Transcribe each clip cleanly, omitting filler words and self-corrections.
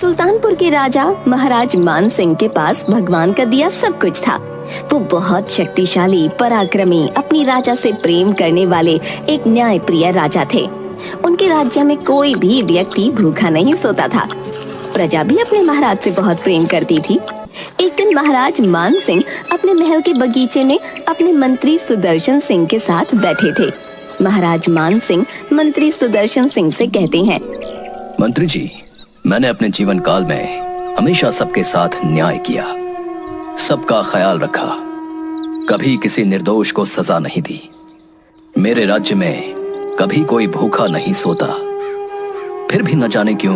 सुल्तानपुर के राजा महाराज मान सिंह के पास भगवान का दिया सब कुछ था। वो बहुत शक्तिशाली, पराक्रमी, अपनी राजा से प्रेम करने वाले एक न्यायप्रिय राजा थे। उनके राज्य में कोई भी व्यक्ति भूखा नहीं सोता था। प्रजा भी अपने महाराज से बहुत प्रेम करती थी। एक दिन महाराज मान सिंह अपने महल के बगीचे में अपने मंत्री सुदर्शन सिंह के साथ बैठे थे। महाराज मान सिंह मंत्री सुदर्शन सिंह से कहते हैं, मंत्री जी, मैंने अपने जीवन काल में हमेशा सबके साथ न्याय किया, सबका ख्याल रखा, कभी किसी निर्दोष को सजा नहीं दी। मेरे राज्य में कभी कोई भूखा नहीं सोता। फिर भी न जाने क्यों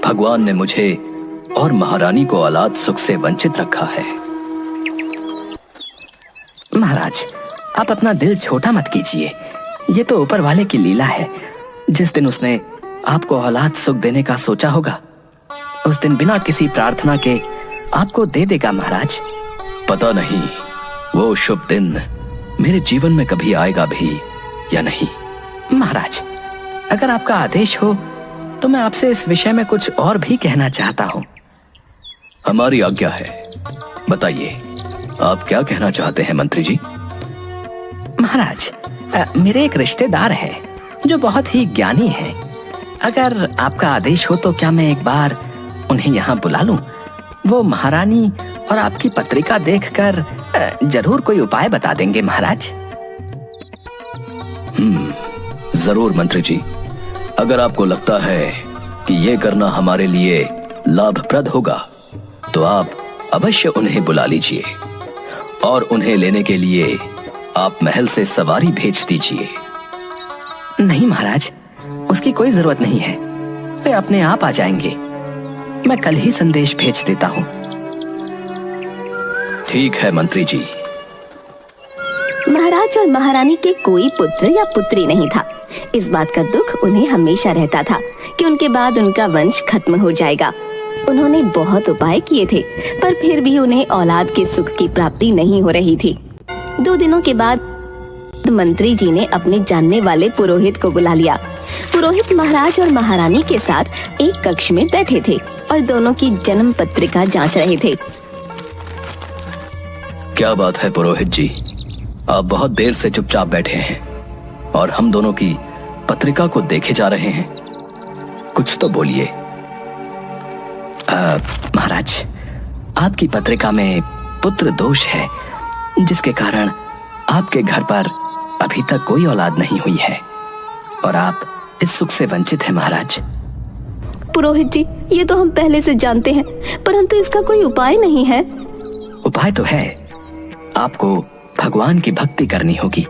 भगवान ने मुझे और महारानी को औलाद सुख से वंचित रखा है। महाराज, आप अपना दिल छोटा मत कीजिए। ये तो ऊपर वाले की लीला है। जिस दिन उसने आपको औलाद सुख देने का सोचा होगा, उस दिन बिना किसी प्रार्थना के आपको दे देगा महाराज। पता नहीं वो शुभ दिन मेरे जीवन में कभी आएगा भी या नहीं। महाराज, अगर आपका आदेश हो तो मैं आपसे इस विषय में कुछ और भी कहना चाहता हूँ। हमारी आज्ञा है, बताइए आप क्या कहना चाहते हैं मंत्री जी। महाराज, मेरे एक रिश्तेदार है जो बहुत ही ज्ञानी है। अगर आपका आदेश हो तो क्या मैं एक बार उन्हें यहाँ बुला लूं? वो महारानी और आपकी पत्रिका देखकर जरूर कोई उपाय बता देंगे महाराज। जरूर मंत्री जी, अगर आपको लगता है कि ये करना हमारे लिए लाभप्रद होगा तो आप अवश्य उन्हें बुला लीजिए और उन्हें लेने के लिए आप महल से सवारी भेज दीजिए। नहीं महाराज, उसकी कोई जरूरत नहीं है। वे अपने आप आ जाएंगे। मैं कल ही संदेश भेज देता हूँ। ठीक है मंत्री जी। महाराज और महारानी के कोई पुत्र या पुत्री नहीं था। इस बात का दुख उन्हें हमेशा रहता था कि उनके बाद उनका वंश खत्म हो जाएगा। उन्होंने बहुत उपाय किए थे, पर फिर भी उन्हें औलाद के सुख की प्राप्ति नहीं हो रही थी। 2 दिनों के बाद मंत्री जी ने अपने जानने वाले पुरोहित को बुला लिया। पुरोहित महाराज और महारानी के साथ एक कक्ष में बैठे थे और दोनों की जन्म पत्रिका जांच रहे थे। क्या बात है पुरोहित जी, आप बहुत देर से चुपचाप बैठे हैं और हम दोनों की पत्रिका को देखे जा रहे हैं। कुछ तो बोलिए। महाराज, आपकी पत्रिका में पुत्र दोष है, जिसके कारण आपके घर पर अभी तक कोई औलाद नहीं हुई है और आप इस सुख से वंचित हैं महाराज। पुरोहित जी, ये तो हम पहले से जानते हैं, परंतु इसका कोई उपाय नहीं है। उपाय तो है। आपको भगवान की भक्ति करनी होगी,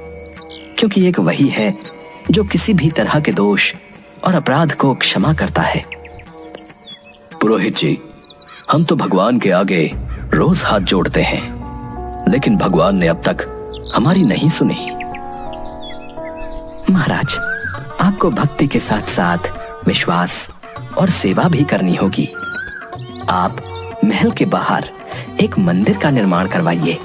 क्योंकि एक वही है जो किसी भी तरह के दोष और अपराध को क्षमा करता है। पुरोहित जी, हम तो भगवान के आगे रोज हाथ जोड़ते हैं, लेकिन भगवान ने अब तक हमारी नहीं सुनी। महाराज, आपको भक्ति के साथ साथ विश्वास और सेवा भी करनी होगी। आप महल के बाहर एक मंदिर का निर्माण करवाइए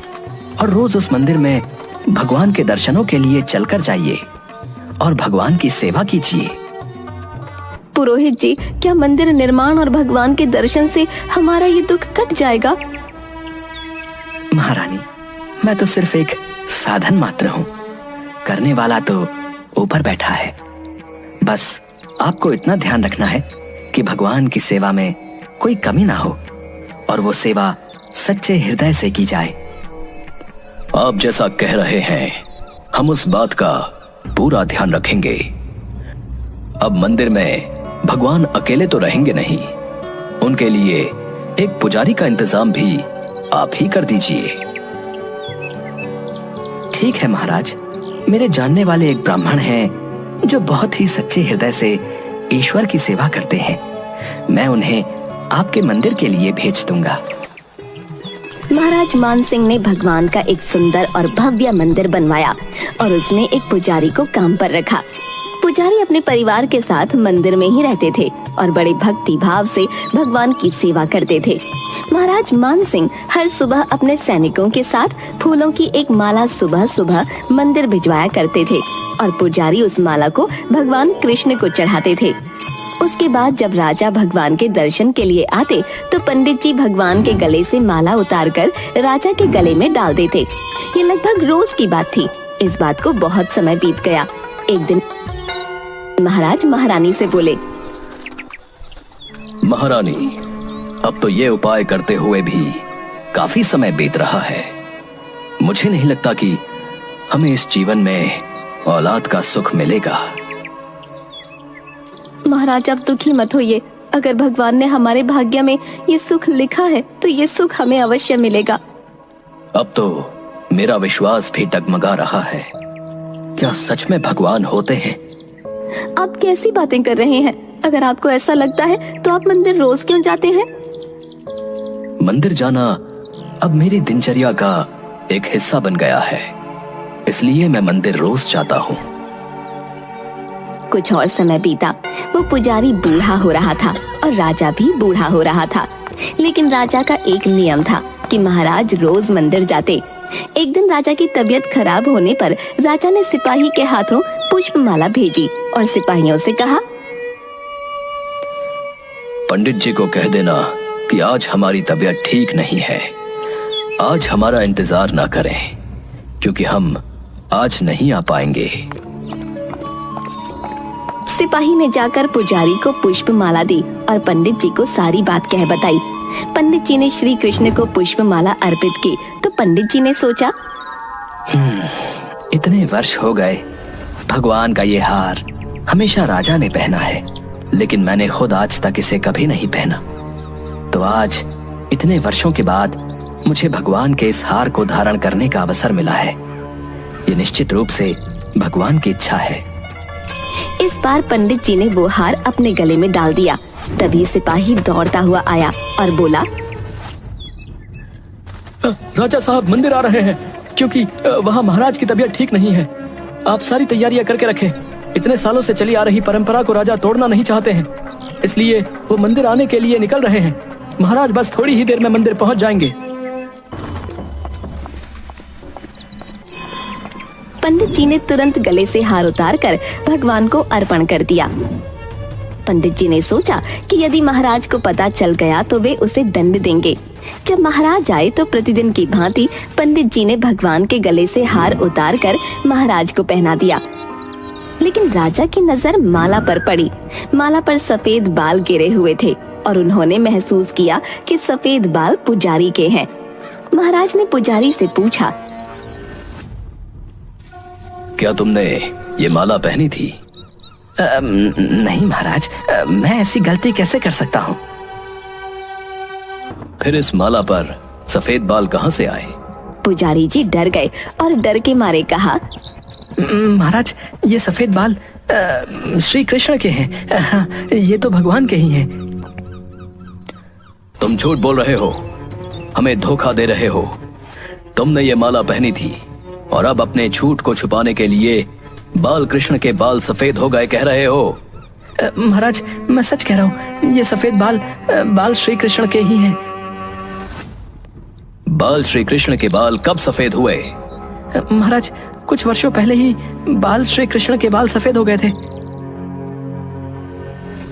और रोज उस मंदिर में भगवान के दर्शनों के लिए चलकर जाइए और भगवान की सेवा कीजिए। पुरोहित जी, क्या मंदिर निर्माण और भगवान के दर्शन से हमारा ये दुख कट जाएगा? महारानी, मैं तो सिर्फ एक साधन मात्र हूँ। करने वाला तो ऊपर बैठा है। बस आपको इतना ध्यान रखना है कि भगवान की सेवा में कोई कमी ना हो और वो सेवा सच्चे हृदय से की जाए। आप जैसा कह रहे हैं, हम उस बात का पूरा ध्यान रखेंगे। अब मंदिर में भगवान अकेले तो रहेंगे नहीं, उनके लिए एक पुजारी का इंतजाम भी आप ही कर दीजिए। ठीक है महाराज, मेरे जानने वाले एक ब्राह्मण हैं जो बहुत ही सच्चे हृदय से ईश्वर की सेवा करते हैं। मैं उन्हें आपके मंदिर के लिए भेज दूंगा। महाराज मान सिंह ने भगवान का एक सुंदर और भव्य मंदिर बनवाया और उसमें एक पुजारी को काम पर रखा। पुजारी अपने परिवार के साथ मंदिर में ही रहते थे और बड़े भक्ति भाव से भगवान की सेवा करते थे। महाराज मान सिंह हर सुबह अपने सैनिकों के साथ फूलों की एक माला सुबह सुबह मंदिर भिजवाया करते थे और पुजारी उस माला को भगवान कृष्ण को चढ़ाते थे। उसके बाद जब राजा भगवान के दर्शन के लिए आते तो पंडित जी भगवान के गले से माला उतारकर राजा के गले में डाल देते। ये लगभग रोज की बात थी। इस बात को बहुत समय बीत गया। एक दिन महाराज महारानी से बोले, महारानी, अब तो ये उपाय करते हुए भी काफी समय बीत रहा है। मुझे नहीं लगता कि हमें इस जीवन में औलाद का सुख मिलेगा। महाराज आप दुखी मत होइए। अगर भगवान ने हमारे भाग्य में ये सुख लिखा है तो ये सुख हमें अवश्य मिलेगा। अब तो मेरा विश्वास भी डगमगा रहा है। क्या सच में भगवान होते हैं? आप कैसी बातें कर रहे हैं? अगर आपको ऐसा लगता है तो आप मंदिर रोज क्यों जाते हैं? मंदिर जाना अब मेरी दिनचर्या का एक हिस्सा बन गया है, इसलिए मैं मंदिर रोज जाता हूँ। कुछ और समय बीता। वो पुजारी बूढ़ा हो रहा था और राजा भी बूढ़ा हो रहा था। लेकिन राजा का एक नियम था कि महाराज रोज मंदिर जाते। एक दिन राजा की तबीयत खराब होने पर राजा ने सिपाही के हाथों पुष्पमाला भेजी और सिपाहियों से कहा, पंडित जी को कह देना कि आज हमारी तबीयत ठीक नहीं है। आज हमारा इंतजार ना करें, क्योंकि हम आज नहीं आ पाएंगे। सिपाही ने जाकर पुजारी को पुष्पमाला दी और पंडित जी को सारी बात कह बताई। पंडित जी ने श्री कृष्ण को पुष्पमाला अर्पित की तो पंडित जी ने सोचा, इतने वर्ष हो गए, भगवान का ये हार हमेशा राजा ने पहना है, लेकिन मैंने खुद आज तक इसे कभी नहीं पहना। तो आज इतने वर्षों के बाद मुझे भगवान के इस हार को धारण करने का अवसर मिला है। ये निश्चित रूप से भगवान की इच्छा है। इस बार पंडित जी ने वो हार अपने गले में डाल दिया। तभी सिपाही दौड़ता हुआ आया और बोला, राजा साहब मंदिर आ रहे हैं, क्योंकि वहाँ महाराज की तबीयत ठीक नहीं है। आप सारी तैयारियां करके रखें। इतने सालों से चली आ रही परंपरा को राजा तोड़ना नहीं चाहते हैं, इसलिए वो मंदिर आने के लिए निकल रहे हैं। महाराज बस थोड़ी ही देर में मंदिर पहुंच जाएंगे। पंडित जी ने तुरंत गले से हार उतारकर भगवान को अर्पण कर दिया। पंडित जी ने सोचा कि यदि महाराज को पता चल गया तो वे उसे दंड देंगे। जब महाराज आए तो प्रतिदिन की भांति पंडित जी ने भगवान के गले से हार उतारकर महाराज को पहना दिया। लेकिन राजा की नजर माला पर पड़ी। माला पर सफेद बाल गिरे हुए थे और उन्होंने महसूस किया कि सफेद बाल पुजारी के हैं। महाराज ने पुजारी से पूछा, क्या तुमने ये माला पहनी थी? नहीं महाराज, मैं ऐसी गलती कैसे कर सकता हूँ? फिर इस माला पर सफेद बाल कहाँ से आए? पुजारी जी डर गए और डर के मारे कहा, महाराज, ये सफेद बाल श्री कृष्ण के हैं। हाँ, ये तो भगवान के ही हैं। तुम झूठ बोल रहे हो, हमें धोखा दे रहे हो। तुमने ये माला पहनी थी और अब अपने झूठ को छुपाने के लिए बाल कृष्ण के बाल सफेद हो गए कह रहे हो। महाराज, मैं सच कह रहा हूँ, ये सफेद बाल श्री कृष्ण के ही हैं। बाल श्री कृष्ण के बाल कब सफेद हुए? महाराज, कुछ वर्षों पहले ही बाल श्री कृष्ण के बाल सफेद हो गए थे।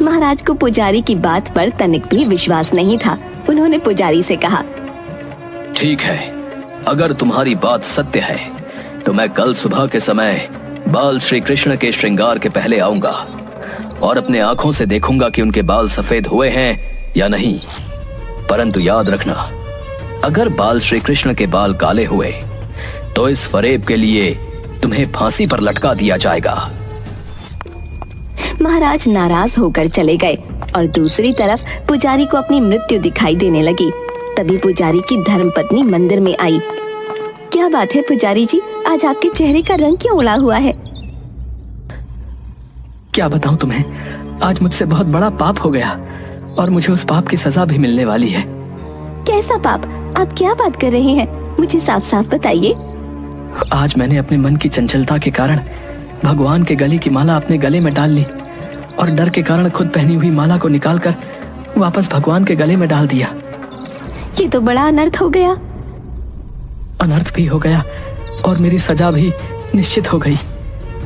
महाराज को पुजारी की बात पर तनिक भी विश्वास नहीं था। उन्होंने पुजारी से कहा, ठीक है, अगर तुम्हारी बात सत्य है तो मैं कल सुबह के समय बाल श्री कृष्ण के श्रृंगार के पहले आऊंगा और अपने आंखों से देखूंगा कि उनके बाल सफेद हुए हैं या नहीं। परंतु याद रखना, अगर बाल श्री कृष्ण के बाल काले हुए तो इस फरेब के लिए तुम्हें फांसी पर लटका दिया जाएगा। महाराज नाराज होकर चले गए और दूसरी तरफ पुजारी को अपनी मृत्यु दिखाई देने लगी। तभी पुजारी की धर्मपत्नी मंदिर में आई। क्या बात है पुजारी जी, आज आपके चेहरे का रंग क्यों उड़ा हुआ है? क्या बताऊं तुम्हें, आज मुझसे बहुत बड़ा पाप हो गया और मुझे उस पाप की सजा भी मिलने वाली है। कैसा पाप? आप क्या बात कर रहे हैं? मुझे साफ साफ बताइए। आज मैंने अपने मन की चंचलता के कारण भगवान के गले की माला अपने गले में डाल ली और डर के कारण खुद पहनी हुई माला को निकालकर वापस भगवान के गले में डाल दिया। ये तो बड़ा अनर्थ हो गया। अनर्थ भी हो गया और मेरी सजा भी निश्चित हो गई।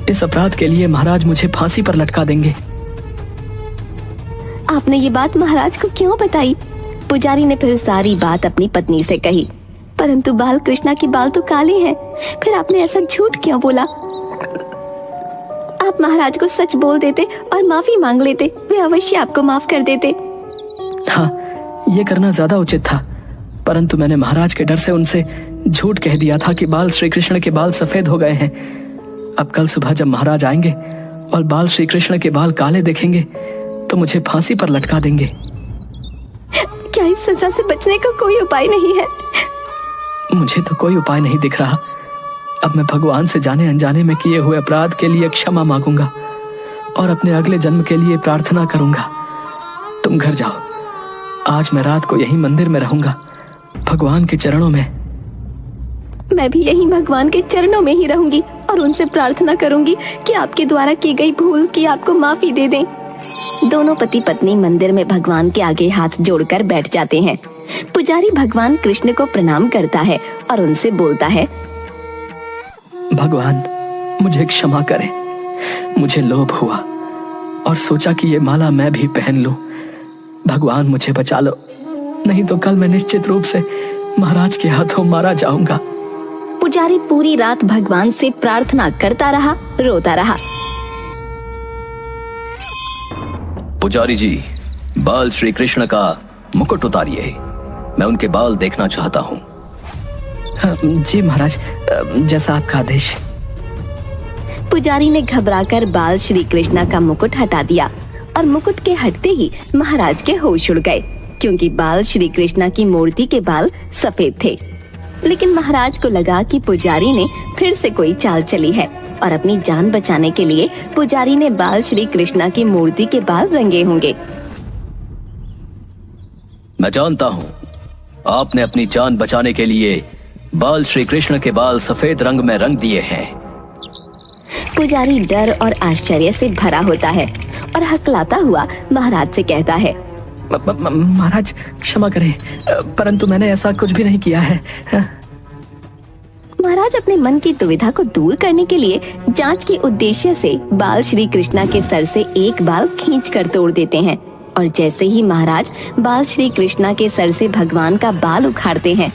इस अपराध के लिए महाराज मुझे फांसी पर लटका देंगे। आपने ये बात महाराज को क्यों बताई? पुजारी ने फिर सारी बात अपनी पत्नी से कही। परंतु बाल कृष्णा के बाल तो काले हैं, फिर आपने ऐसा झूठ क्यों बोला? आप महाराज को सच बोल देते और माफी मांग लेते, वे अवश्य आपको माफ कर देते। हाँ, ये करना ज्यादा उचित था, परंतु मैंने महाराज के डर से उनसे झूठ कह दिया था कि बाल श्री कृष्ण के बाल सफेद हो गए हैं। अब कल सुबह जब महाराज आएंगे और बाल श्री कृष्ण के बाल काले देखेंगे तो मुझे फांसी पर लटका देंगे। क्या इस सजा से बचने का कोई उपाय नहीं है? मुझे तो कोई उपाय नहीं दिख रहा। अब मैं भगवान से जाने अनजाने में किए हुए अपराध के लिए क्षमा मांगूंगा और अपने अगले जन्म के लिए प्रार्थना करूंगा। तुम घर जाओ, आज मैं रात को यहीं मंदिर में रहूंगा, भगवान के चरणों में। मैं भी यहीं भगवान के चरणों में ही रहूंगी और उनसे प्रार्थना करूंगी कि आपके द्वारा की गई भूल की आपको माफी दे दें। दोनों पति पत्नी मंदिर में भगवान के आगे हाथ जोड़कर बैठ जाते हैं। पुजारी भगवान कृष्ण को प्रणाम करता है और उनसे बोलता है, भगवान मुझे क्षमा करें। मुझे लोभ हुआ और सोचा कि ये माला मैं भी पहन लूं। भगवान मुझे बचा लो, नहीं तो कल मैं निश्चित रूप से महाराज के हाथों मारा जाऊंगा। पुजारी पूरी रात भगवान से प्रार्थना करता रहा, रोता रहा। पुजारी जी, बाल श्री कृष्ण का मुकुट उतारिए, मैं उनके बाल देखना चाहता हूँ। जी महाराज, जैसा आपका आदेश। पुजारी ने घबराकर बाल श्री कृष्णा का मुकुट हटा दिया और मुकुट के हटते ही महाराज के होश उड़ गए, क्योंकि बाल श्री कृष्णा की मूर्ति के बाल सफेद थे। लेकिन महाराज को लगा कि पुजारी ने फिर से कोई चाल चली है और अपनी जान बचाने के लिए पुजारी ने बाल श्री कृष्णा की मूर्ति के बाल रंगे होंगे। मैं जानता हूँ आपने अपनी जान बचाने के लिए बाल श्री कृष्ण के बाल सफेद रंग में रंग दिए हैं। पुजारी डर और आश्चर्य से भरा होता है और हकलाता हुआ महाराज से कहता है, महाराज क्षमा करें, परंतु मैंने ऐसा कुछ भी नहीं किया है। महाराज अपने मन की दुविधा को दूर करने के लिए जांच के उद्देश्य से बाल श्री कृष्णा के सर से एक बाल खींचकर तोड़ देते हैं और जैसे ही महाराज बाल श्री कृष्णा के सर से भगवान का बाल उखाड़ते हैं,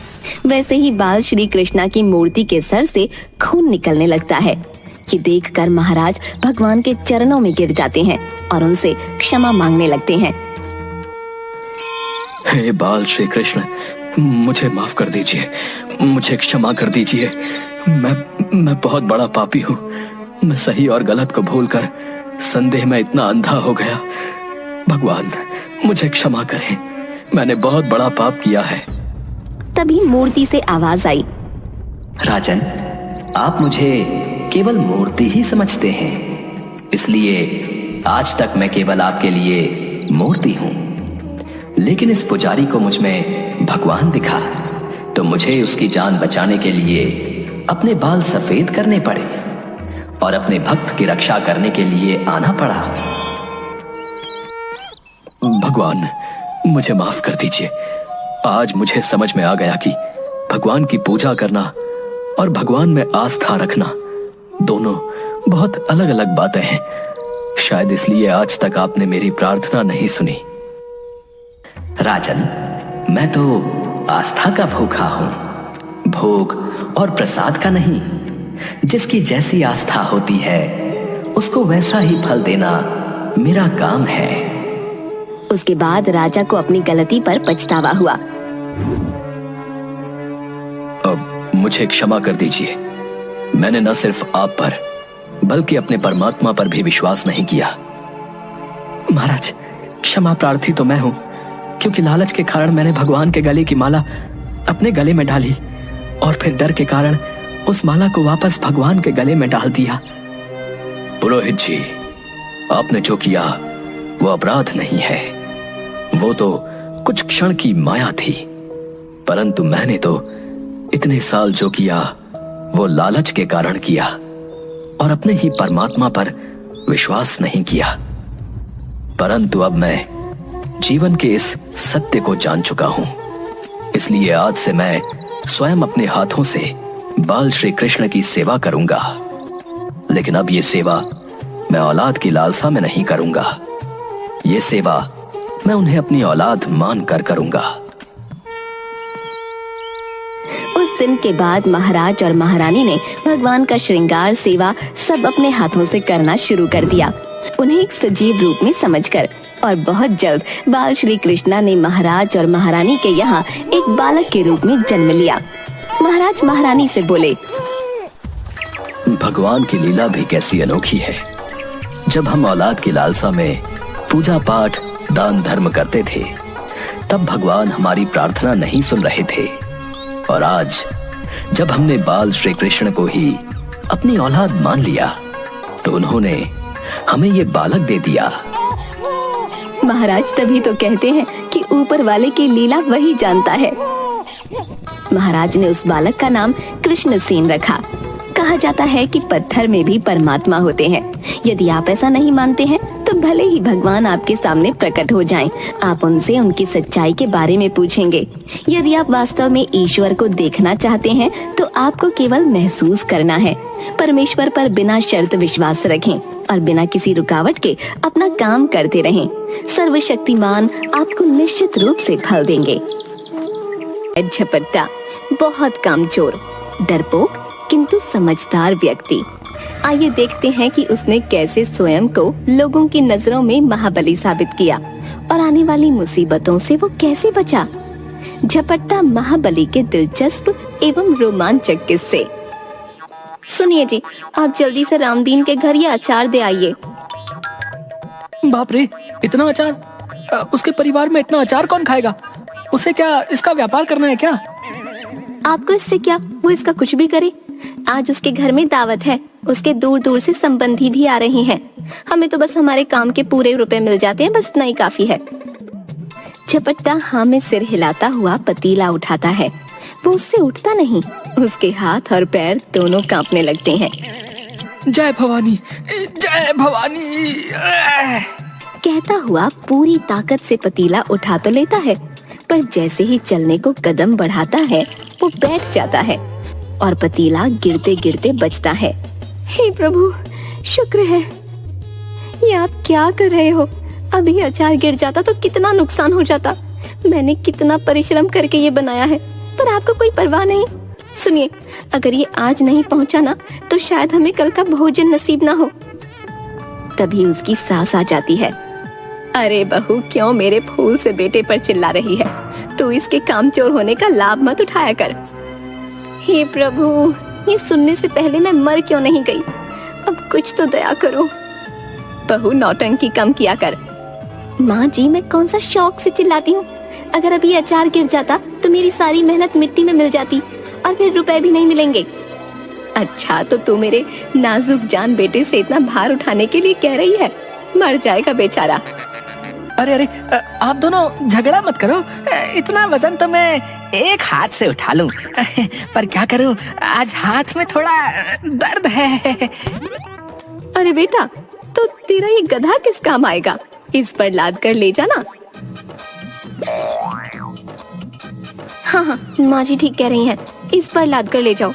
वैसे ही बाल श्री कृष्णा की मूर्ति के सर से खून निकलने लगता है। कि देखकर महाराज भगवान के चरणों में गिर जाते हैं और उनसे क्षमा मांगने लगते हैं। हे बाल श्री कृष्ण, मुझे माफ कर दीजिए, मुझे क्षमा कर दीजिए। मैं बहुत बड़ा पापी हूँ। मैं सही और गलत को भूलकर संदेह में इतना अंधा हो गया। भगवान मुझे क्षमा करें, मैंने बहुत बड़ा पाप किया है। तभी मूर्ति से आवाज आई, राजन, आप मुझे केवल मूर्ति ही समझते हैं, इसलिए आज तक मैं केवल आपके लिए मूर्ति हूं। लेकिन इस पुजारी को मुझ में भगवान दिखा तो मुझे उसकी जान बचाने के लिए अपने बाल सफेद करने पड़े और अपने भक्त की रक्षा करने के लिए आना पड़ा। भगवान मुझे माफ कर दीजिए। आज मुझे समझ में आ गया कि भगवान की पूजा करना और भगवान में आस्था रखना दोनों बहुत अलग अलग बातें हैं। शायद इसलिए आज तक आपने मेरी प्रार्थना नहीं सुनी। राजन, मैं तो आस्था का भूखा हूं, भोग और प्रसाद का नहीं। जिसकी जैसी आस्था होती है उसको वैसा ही फल देना मेरा काम है। उसके बाद राजा को अपनी गलती पर पछतावा हुआ। अब मुझे क्षमा कर दीजिए। मैंने न सिर्फ आप पर बल्कि अपने परमात्मा पर भी विश्वास नहीं किया। महाराज, क्षमा प्रार्थी तो मैं हूं, क्योंकि लालच के कारण मैंने भगवान के गले की माला अपने गले में डाली और फिर डर के कारण उस माला को वापस भगवान के गले में डाल दिया। पुरोहित जी, आपने जो किया वो अपराध नहीं है, वो तो कुछ क्षण की माया थी। परंतु मैंने तो इतने साल जो किया वो लालच के कारण किया और अपने ही परमात्मा पर विश्वास नहीं किया। परंतु अब मैं जीवन के इस सत्य को जान चुका हूं, इसलिए आज से मैं स्वयं अपने हाथों से बाल श्री कृष्ण की सेवा करूंगा। लेकिन अब ये सेवा मैं औलाद की लालसा में नहीं करूंगा। ये सेवा मैं उन्हें अपनी औलाद मान कर करूंगा। उस दिन के बाद महाराज और महारानी ने भगवान का श्रृंगार सेवा सब अपने हाथों से करना शुरू कर दिया, उन्हें एक सजीव रूप में समझकर। और बहुत जल्द बाल श्री कृष्णा ने महाराज और महारानी के यहाँ एक बालक के रूप में जन्म लिया। महाराज महारानी से बोले, भगवान की लीला भी कैसी अनोखी है। जब हम औलाद की लालसा में पूजा पाठ दान धर्म करते थे, तब भगवान हमारी प्रार्थना नहीं सुन रहे थे, और आज जब हमने बाल श्री कृष्ण को ही अपनी औलाद मान लिया, तो उन्होंने हमें ये बालक दे दिया। महाराज तभी तो कहते हैं कि ऊपर वाले की लीला वही जानता है। महाराज ने उस बालक का नाम कृष्णसेन रखा। कहा जाता है कि पत्थर में भी परमात्मा होते हैं। यदि आप ऐसा नहीं मानते हैं तो भले ही भगवान आपके सामने प्रकट हो जाएं, आप उनसे उनकी सच्चाई के बारे में पूछेंगे। यदि आप वास्तव में ईश्वर को देखना चाहते हैं तो आपको केवल महसूस करना है। परमेश्वर पर बिना शर्त विश्वास रखें और बिना किसी रुकावट के अपना काम करते रहें। सर्वशक्तिमान आपको निश्चित रूप से फल देंगे। झपट्टा बहुत कामचोर, डरपोक किंतु समझदार व्यक्ति। आइए देखते हैं कि उसने कैसे स्वयं को लोगों की नजरों में महाबली साबित किया और आने वाली मुसीबतों से वो कैसे बचा। झपट्टा महाबली के दिलचस्प एवं रोमांचक किस्से। सुनिए जी, आप जल्दी से रामदीन के घर ये अचार दे आइए। बाप रे, इतना अचार? उसके परिवार में इतना अचार कौन खाएगा? उसे क्या इसका व्यापार करना है क्या? आपको इससे क्या, वो इसका कुछ भी करे। आज उसके घर में दावत है, उसके दूर दूर से संबंधी भी आ रहे हैं। हमें तो बस हमारे काम के पूरे रुपए मिल जाते हैं, बस इतना ही काफी है। झपट्टा हाँ में सिर हिलाता हुआ पतीला उठाता है। वो उससे उठता नहीं, उसके हाथ और पैर दोनों कांपने लगते हैं। जय भवानी, जय भवानी। कहता हुआ पूरी ताकत से पतीला उठा तो लेता है, पर जैसे ही चलने को कदम बढ़ाता है वो बैठ जाता है और पतीला गिरते गिरते बचता है। हे प्रभु, शुक्र है। ये आप क्या कर रहे हो? अभी अचार गिर जाता तो कितना नुकसान हो जाता। मैंने कितना परिश्रम करके ये बनाया है, पर आपको कोई परवाह नहीं। सुनिए, अगर ये आज नहीं पहुंचा ना तो शायद हमें कल का भोजन नसीब ना हो। तभी उसकी सास आ जाती है। अरे बहू, क्यों मेरे फूल से बेटे पर चिल्ला रही है? तू इसके कामचोर होने का लाभ मत उठाया कर। हे प्रभु, ये सुनने से पहले मैं मर क्यों नहीं गई? अब कुछ तो दया करो। बहू, नौटंकी कम किया कर। माँ जी, मैं कौन सा शौक से चिल्लाती हूँ? अगर अभी अचार गिर जाता तो मेरी सारी मेहनत मिट्टी में मिल जाती और फिर रुपए भी नहीं मिलेंगे। अच्छा, तो तू मेरे नाजुक जान बेटे से इतना भार उठाने के लिए कह रही है? मर जाएगा बेचारा। अरे अरे, आप दोनों झगड़ा मत करो। इतना वजन तो मैं एक हाथ से उठा लूं, पर क्या करूं, आज हाथ में थोड़ा दर्द है। अरे बेटा, तो तेरा ये गधा किस काम आएगा? इस पर लाद कर ले जाना। हाँ हाँ, माँ जी ठीक कह रही हैं, इस पर लाद कर ले जाओ।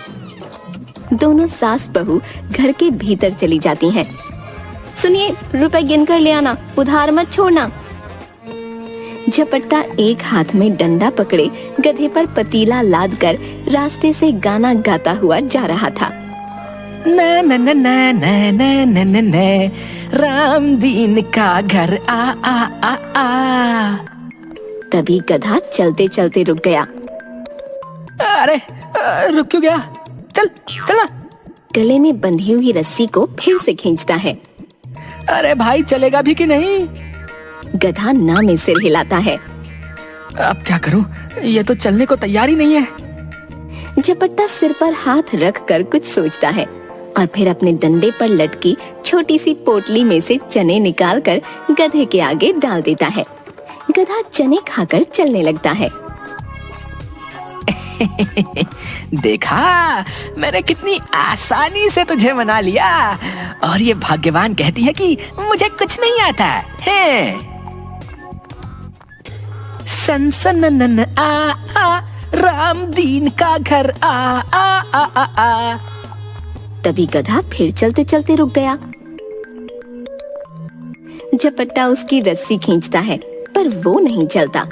दोनों सास बहू घर के भीतर चली जाती हैं। सुनिए, रुपए गिन कर ले आना, उधार मत छोड़ना। झपट्टा एक हाथ में डंडा पकड़े गधे पर पतीला लाद कर रास्ते से गाना गाता हुआ जा रहा था। न न न न न न न न, रामदीन का घर आ आ आ आ। तभी गधा चलते चलते रुक गया। अरे रुक क्यों गया? चल चलना। गले में बंधी हुई रस्सी को फिर से खींचता है। अरे भाई, चलेगा भी कि नहीं? गधा ना में सिर हिलाता है। अब क्या करूं? ये तो चलने को तैयार ही नहीं है। झपट्टा सिर पर हाथ रख कर कुछ सोचता है और फिर अपने डंडे पर लटकी छोटी सी पोटली में से चने निकाल कर गधे के आगे डाल देता है। गधा चने खाकर चलने लगता है। देखा, मैंने कितनी आसानी से तुझे मना लिया, और ये भाग्यवान कहती है कि मुझे कुछ नहीं आता है। सन सन न न आ आ, रामदीन का घर आ आ आ आ आ। तभी गधा फिर चलते चलते रुक गया। झपट्टा उसकी रस्सी खींचता है, पर वो नहीं चलता।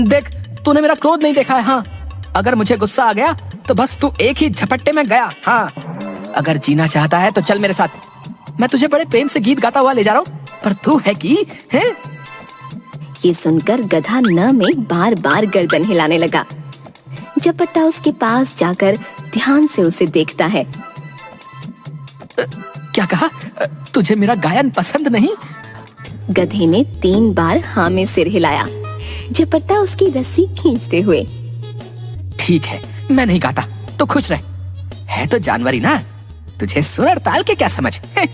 देख, तूने मेरा क्रोध नहीं देखा है। हाँ, अगर मुझे गुस्सा आ गया तो बस तू एक ही झपट्टे में गया। हाँ, अगर जीना चाहता है तो चल मेरे साथ। मैं तुझे बड़े प्रेम से गीत गाता हुआ ले जा रहा हूँ, पर तू है कि है? ये सुनकर गधा न में बार बार गर्दन हिलाने लगा। झपट्टा उसके पास जाकर ध्यान से उसे देखता है। क्या कहा? तुझे मेरा गायन पसंद नहीं? गधे ने 3 बार हाँ में सिर हिलाया, झपट्टा उसकी रस्सी खींचते हुए। ठीक है, मैं नहीं गाता तो खुश रह। है तो जानवरी ना, तुझे सुर और ताल के क्या समझ है?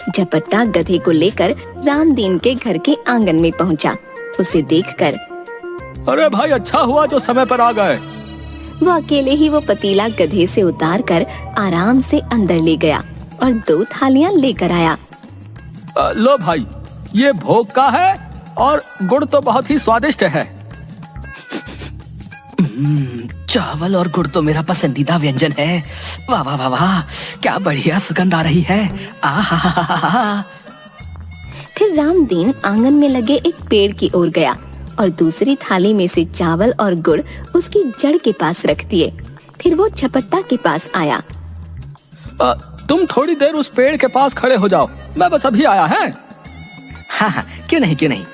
झपट्टा गधे को लेकर रामदीन के घर के आंगन में पहुंचा। उसे देखकर अरे भाई, अच्छा हुआ जो समय पर आ गए। वो अकेले ही वो पतीला गधे से उतार कर आराम से अंदर ले गया और 2 थालियां लेकर आया। लो भाई, ये भोग का है और गुड़ तो बहुत ही स्वादिष्ट है। चावल और गुड़ तो मेरा पसंदीदा व्यंजन है। वाह वाह वाह वाह, क्या बढ़िया सुगंध आ रही है। आहा। फिर रामदीन आंगन में लगे एक पेड़ की ओर गया और दूसरी थाली में से चावल और गुड़ उसकी जड़ के पास रख दिए। फिर वो झपट्टा के पास आया। तुम थोड़ी देर उस पेड़ के पास खड़े हो जाओ, मैं बस अभी आया है। हाँ हाँ, क्यों नहीं क्यों नहीं।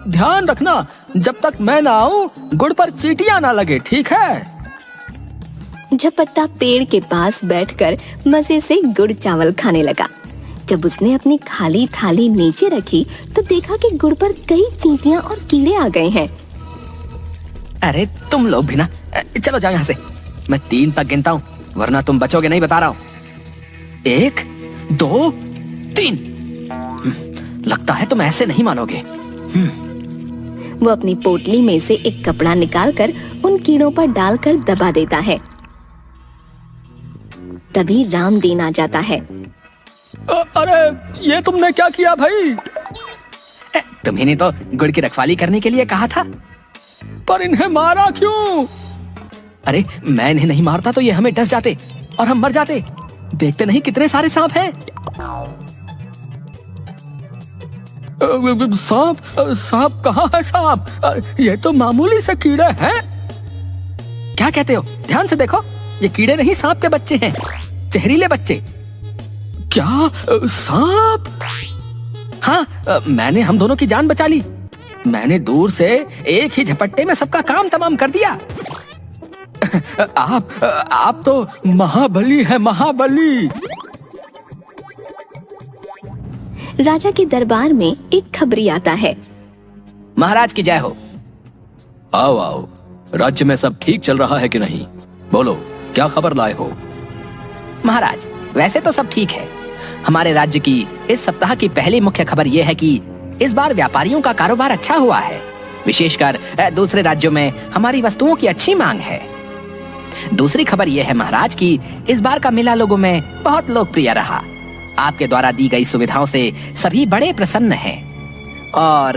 ध्यान रखना, जब तक मैं ना आऊं गुड़ पर चींटियां ना लगे, ठीक है? झपट्टा पेड़ के पास बैठकर मजे से गुड़ चावल खाने लगा। जब उसने अपनी खाली थाली नीचे रखी तो देखा कि गुड़ पर कई चींटियां और कीड़े आ गए हैं। अरे तुम लोग भी ना, चलो जाओ यहाँ से। मैं 3 तक गिनता हूँ, वरना तुम बचोगे नहीं, बता रहा हूँ। 1 2 3। लगता है तुम ऐसे नहीं मानोगे। वो अपनी पोटली में से एक कपड़ा निकालकर उन कीड़ों पर डालकर दबा देता है। तभी रामदीन आ जाता है। अरे ये तुमने क्या किया भाई? तुम्ही ने तो गुड़ की रखवाली करने के लिए कहा था। पर इन्हें मारा क्यों? अरे मैं इन्हें नहीं मारता तो ये हमें डस जाते और हम मर जाते। देखते नहीं कितने सारे सांप हैं। सांप? सांप कहाँ है सांप? ये तो मामूली से कीड़े हैं। क्या कहते हो? ध्यान से देखो, ये कीड़े नहीं सांप के बच्चे हैं, जहरीले बच्चे। क्या सांप? हाँ, मैंने हम दोनों की जान बचा ली। मैंने दूर से एक ही झपट्टे में सबका काम तमाम कर दिया। आप तो महाबली है, महाबली। राजा के दरबार में एक खबरी आता है। महाराज की जय हो। आओ आओ, राज्य में सब ठीक चल रहा है कि नहीं? बोलो, क्या खबर लाए हो? महाराज, वैसे तो सब ठीक है। हमारे राज्य की इस सप्ताह की पहली मुख्य खबर यह है कि इस बार व्यापारियों का कारोबार अच्छा हुआ है। विशेषकर दूसरे राज्यों में हमारी वस्तुओं की अच्छी मांग है। दूसरी खबर यह है महाराज कि इस बार का मेला लोगों में बहुत लोकप्रिय रहा। आपके द्वारा दी गई सुविधाओं से सभी बड़े प्रसन्न हैं। और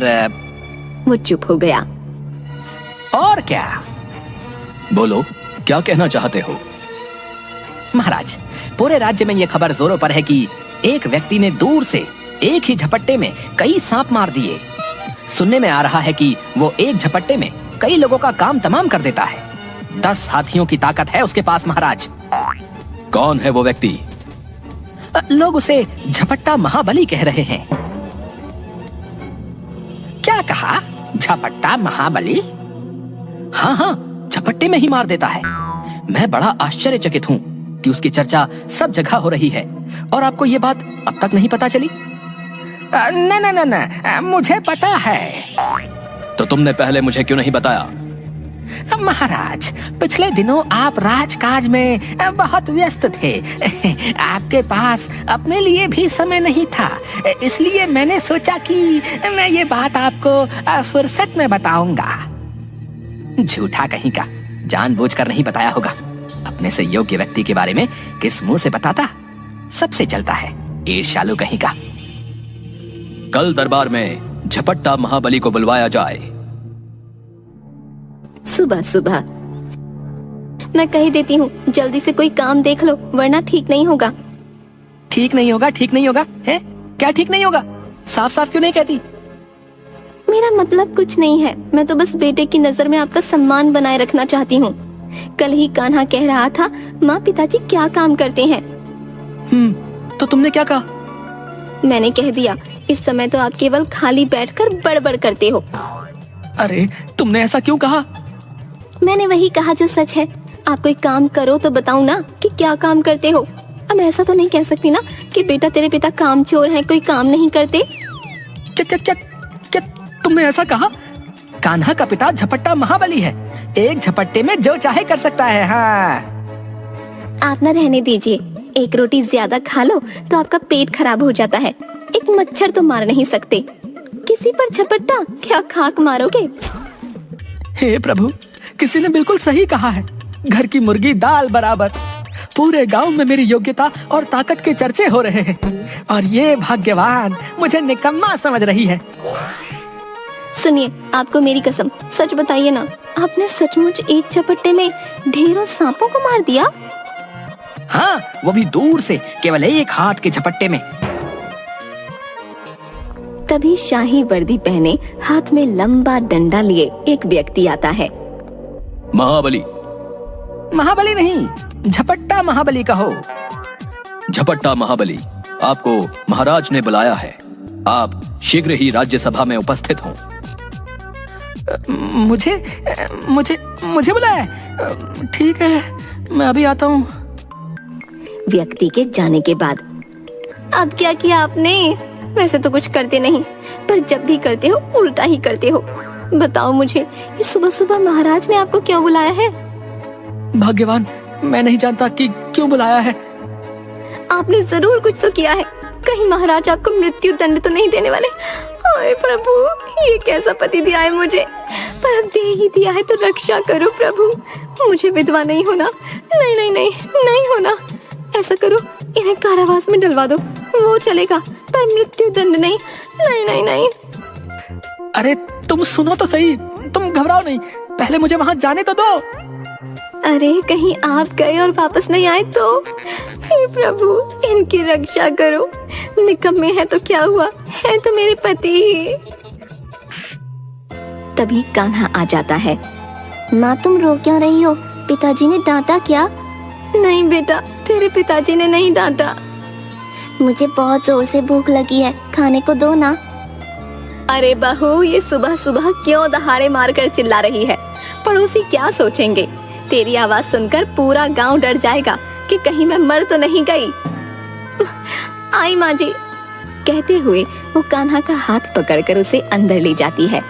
वो चुप हो गया। और क्या? बोलो, क्या कहना चाहते हो? महाराज, पूरे राज्य में यह खबर जोरों पर है कि एक व्यक्ति ने दूर से एक ही झपट्टे में कई सांप मार दिए। सुनने में आ रहा है कि वो एक झपट्टे में कई लोगों का काम तमाम कर देता है। 10 हाथियों की ताकत है उसके पास महाराज। कौन है वो व्यक्ति? लोग उसे झपट्टा महाबली कह रहे हैं। क्या कहा? झपट्टा महाबली? हाँ हाँ, झपट्टे में ही मार देता है। मैं बड़ा आश्चर्यचकित हूँ कि उसकी चर्चा सब जगह हो रही है और आपको ये बात अब तक नहीं पता चली। न, मुझे पता है। तो तुमने पहले मुझे क्यों नहीं बताया? महाराज, पिछले दिनों आप राजकाज में बहुत व्यस्त थे। आपके पास अपने लिए भी समय नहीं था, इसलिए मैंने सोचा कि मैं ये बात आपको फुर्सत में बताऊंगा। झूठा कहीं का, जानबूझकर नहीं बताया होगा। अपने से योग्य व्यक्ति के बारे में किस मुंह से बताता? सबसे चलता है, ईर्ष्यालु कहीं का। कल दरबार में झपट्टा महाबली को बुलवाया जाए। सुबह सुबह मैं कह देती हूँ, जल्दी से कोई काम देख लो, वरना ठीक नहीं होगा। ठीक नहीं होगा, ठीक नहीं होगा है? क्या ठीक नहीं होगा? साफ साफ क्यों नहीं कहती? मेरा मतलब कुछ नहीं है, मैं तो बस बेटे की नजर में आपका सम्मान बनाए रखना चाहती हूँ। कल ही कान्हा कह रहा था, माँ पिताजी क्या काम करते हैं? तो तुमने क्या कहा? मैंने कह दिया, इस समय तो आप केवल खाली बैठकर बड़बड़ करते हो। अरे तुमने ऐसा क्यों कहा? मैंने वही कहा जो सच है। आप कोई काम करो तो बताओ ना कि क्या काम करते हो। अब ऐसा तो नहीं कह सकती ना कि बेटा तेरे पिता कामचोर हैं, कोई काम नहीं करते। क्या क्या क्या क्या तुमने ऐसा कहा? कान्हा का पिता झपट्टा महाबली है, एक झपट्टे में जो चाहे कर सकता है। हाँ आप ना रहने दीजिए, एक रोटी ज्यादा खा लो तो आपका पेट खराब हो जाता है। एक मच्छर तो मार नहीं सकते, किसी पर झपट्टा क्या खाक मारोगे? हे प्रभु, किसी ने बिल्कुल सही कहा है, घर की मुर्गी दाल बराबर। पूरे गांव में मेरी योग्यता और ताकत के चर्चे हो रहे हैं, और ये भाग्यवान मुझे निकम्मा समझ रही है। सुनिए, आपको मेरी कसम, सच बताइए ना, आपने सचमुच एक झपट्टे में ढेरों सांपों को मार दिया? हाँ, वो भी दूर से, केवल एक हाथ के झपट्टे में। तभी शाही वर्दी पहने, हाथ में लंबा डंडा लिए एक व्यक्ति आता है। महाबली। महाबली नहीं, झपट्टा महाबली कहो। झपट्टा महाबली, आपको महाराज ने बुलाया है। आप शीघ्र ही राज्यसभा में उपस्थित हों। मुझे मुझे मुझे बुलाया है? ठीक है, मैं अभी आता हूँ। व्यक्ति के जाने के बाद अब क्या किया आपने? वैसे तो कुछ करते नहीं, पर जब भी करते हो उल्टा ही करते हो। बताओ मुझे, ये सुबह सुबह महाराज ने आपको क्यों बुलाया है? भाग्यवान, मैं नहीं जानता कि क्यों बुलाया है। आपने जरूर कुछ तो किया है। कहीं महाराज आपको मृत्यु दंड तो नहीं देने वाले? हाय प्रभु, ये कैसा पति दिया है मुझे, पर अब दे ही दिया है तो रक्षा करो प्रभु। मुझे विधवा नहीं होना, नहीं नहीं नहीं नहीं होना। ऐसा करो, इन्हें कारावास में डलवा दो, वो चलेगा, पर मृत्यु दंड नहीं। नहीं नहीं नहीं। अरे तुम सुनो तो सही, तुम घबराओ नहीं, पहले मुझे वहाँ जाने तो दो। अरे कहीं आप गए और वापस नहीं आए तो? हे प्रभु, इनकी रक्षा करो। निकम्मे है तो क्या हुआ, है तो मेरे पति ही। तभी कान्हा आ जाता है। माँ, तुम रो क्यों रही हो? पिताजी ने डांटा क्या? नहीं बेटा, तेरे पिताजी ने नहीं डांटा। मुझे बहुत जोर से भूख लगी है, खाने को दो ना। अरे बहू, ये सुबह सुबह क्यों दहाड़े मारकर चिल्ला रही है? पड़ोसी क्या सोचेंगे? तेरी आवाज सुनकर पूरा गांव डर जाएगा कि कहीं मैं मर तो नहीं गई। आई माँ जी, कहते हुए वो कान्हा का हाथ पकड़कर उसे अंदर ले जाती है।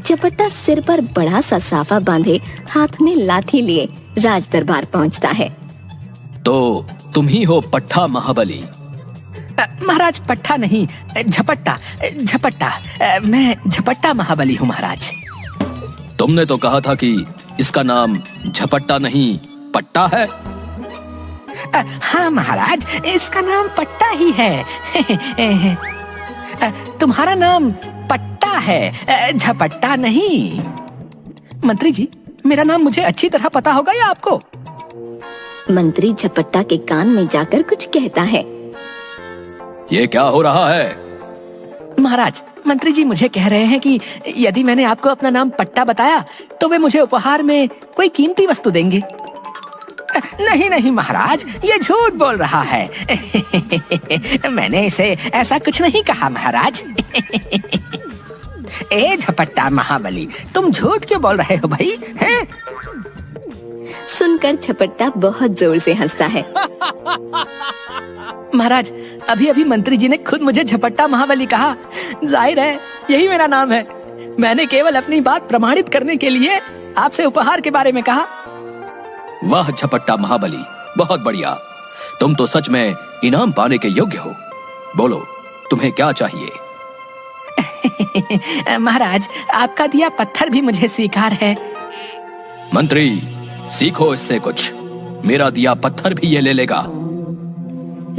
झपट्टा सिर पर बड़ा सा साफा बांधे, हाथ में लाठी लिए राज दरबार पहुंचता है। तो तुम ही हो पट्टा महाबली? महाराज, पट्टा नहीं, झपट्टा झपट्टा। मैं झपट्टा महाबली हूँ महाराज। तुमने तो कहा था कि इसका नाम झपट्टा नहीं पट्टा है। हाँ महाराज, इसका नाम पट्टा ही है। तुम्हारा नाम पट्टा है, झपट्टा नहीं। मंत्री जी, मेरा नाम मुझे अच्छी तरह पता होगा या आपको? मंत्री झपट्टा के कान में जाकर कुछ कहता है। ये क्या हो रहा है? महाराज, मंत्री जी मुझे कह रहे हैं कि यदि मैंने आपको अपना नाम पट्टा बताया तो वे मुझे उपहार में कोई कीमती वस्तु देंगे। नहीं नहीं महाराज, ये झूठ बोल रहा है। मैंने इसे ऐसा कुछ नहीं कहा महाराज। ए झपट्टा महाबली, तुम झूठ क्यों बोल रहे हो भाई? हैं? सुनकर झपट्टा बहुत जोर से हंसता है। महाराज, अभी अभी मंत्री जी ने खुद मुझे झपट्टा महाबली कहा। जाहिर है यही मेरा नाम है। मैंने केवल अपनी बात प्रमाणित करने के लिए आपसे उपहार के बारे में कहा। वाह झपट्टा महाबली, बहुत बढ़िया। तुम तो सच में इनाम पाने के योग्य हो। बोलो, तुम्हें क्या चाहिए? महाराज, आपका दिया पत्थर भी मुझे स्वीकार है। मंत्री, सीखो इससे कुछ। मेरा दिया पत्थर भी ये ले लेगा।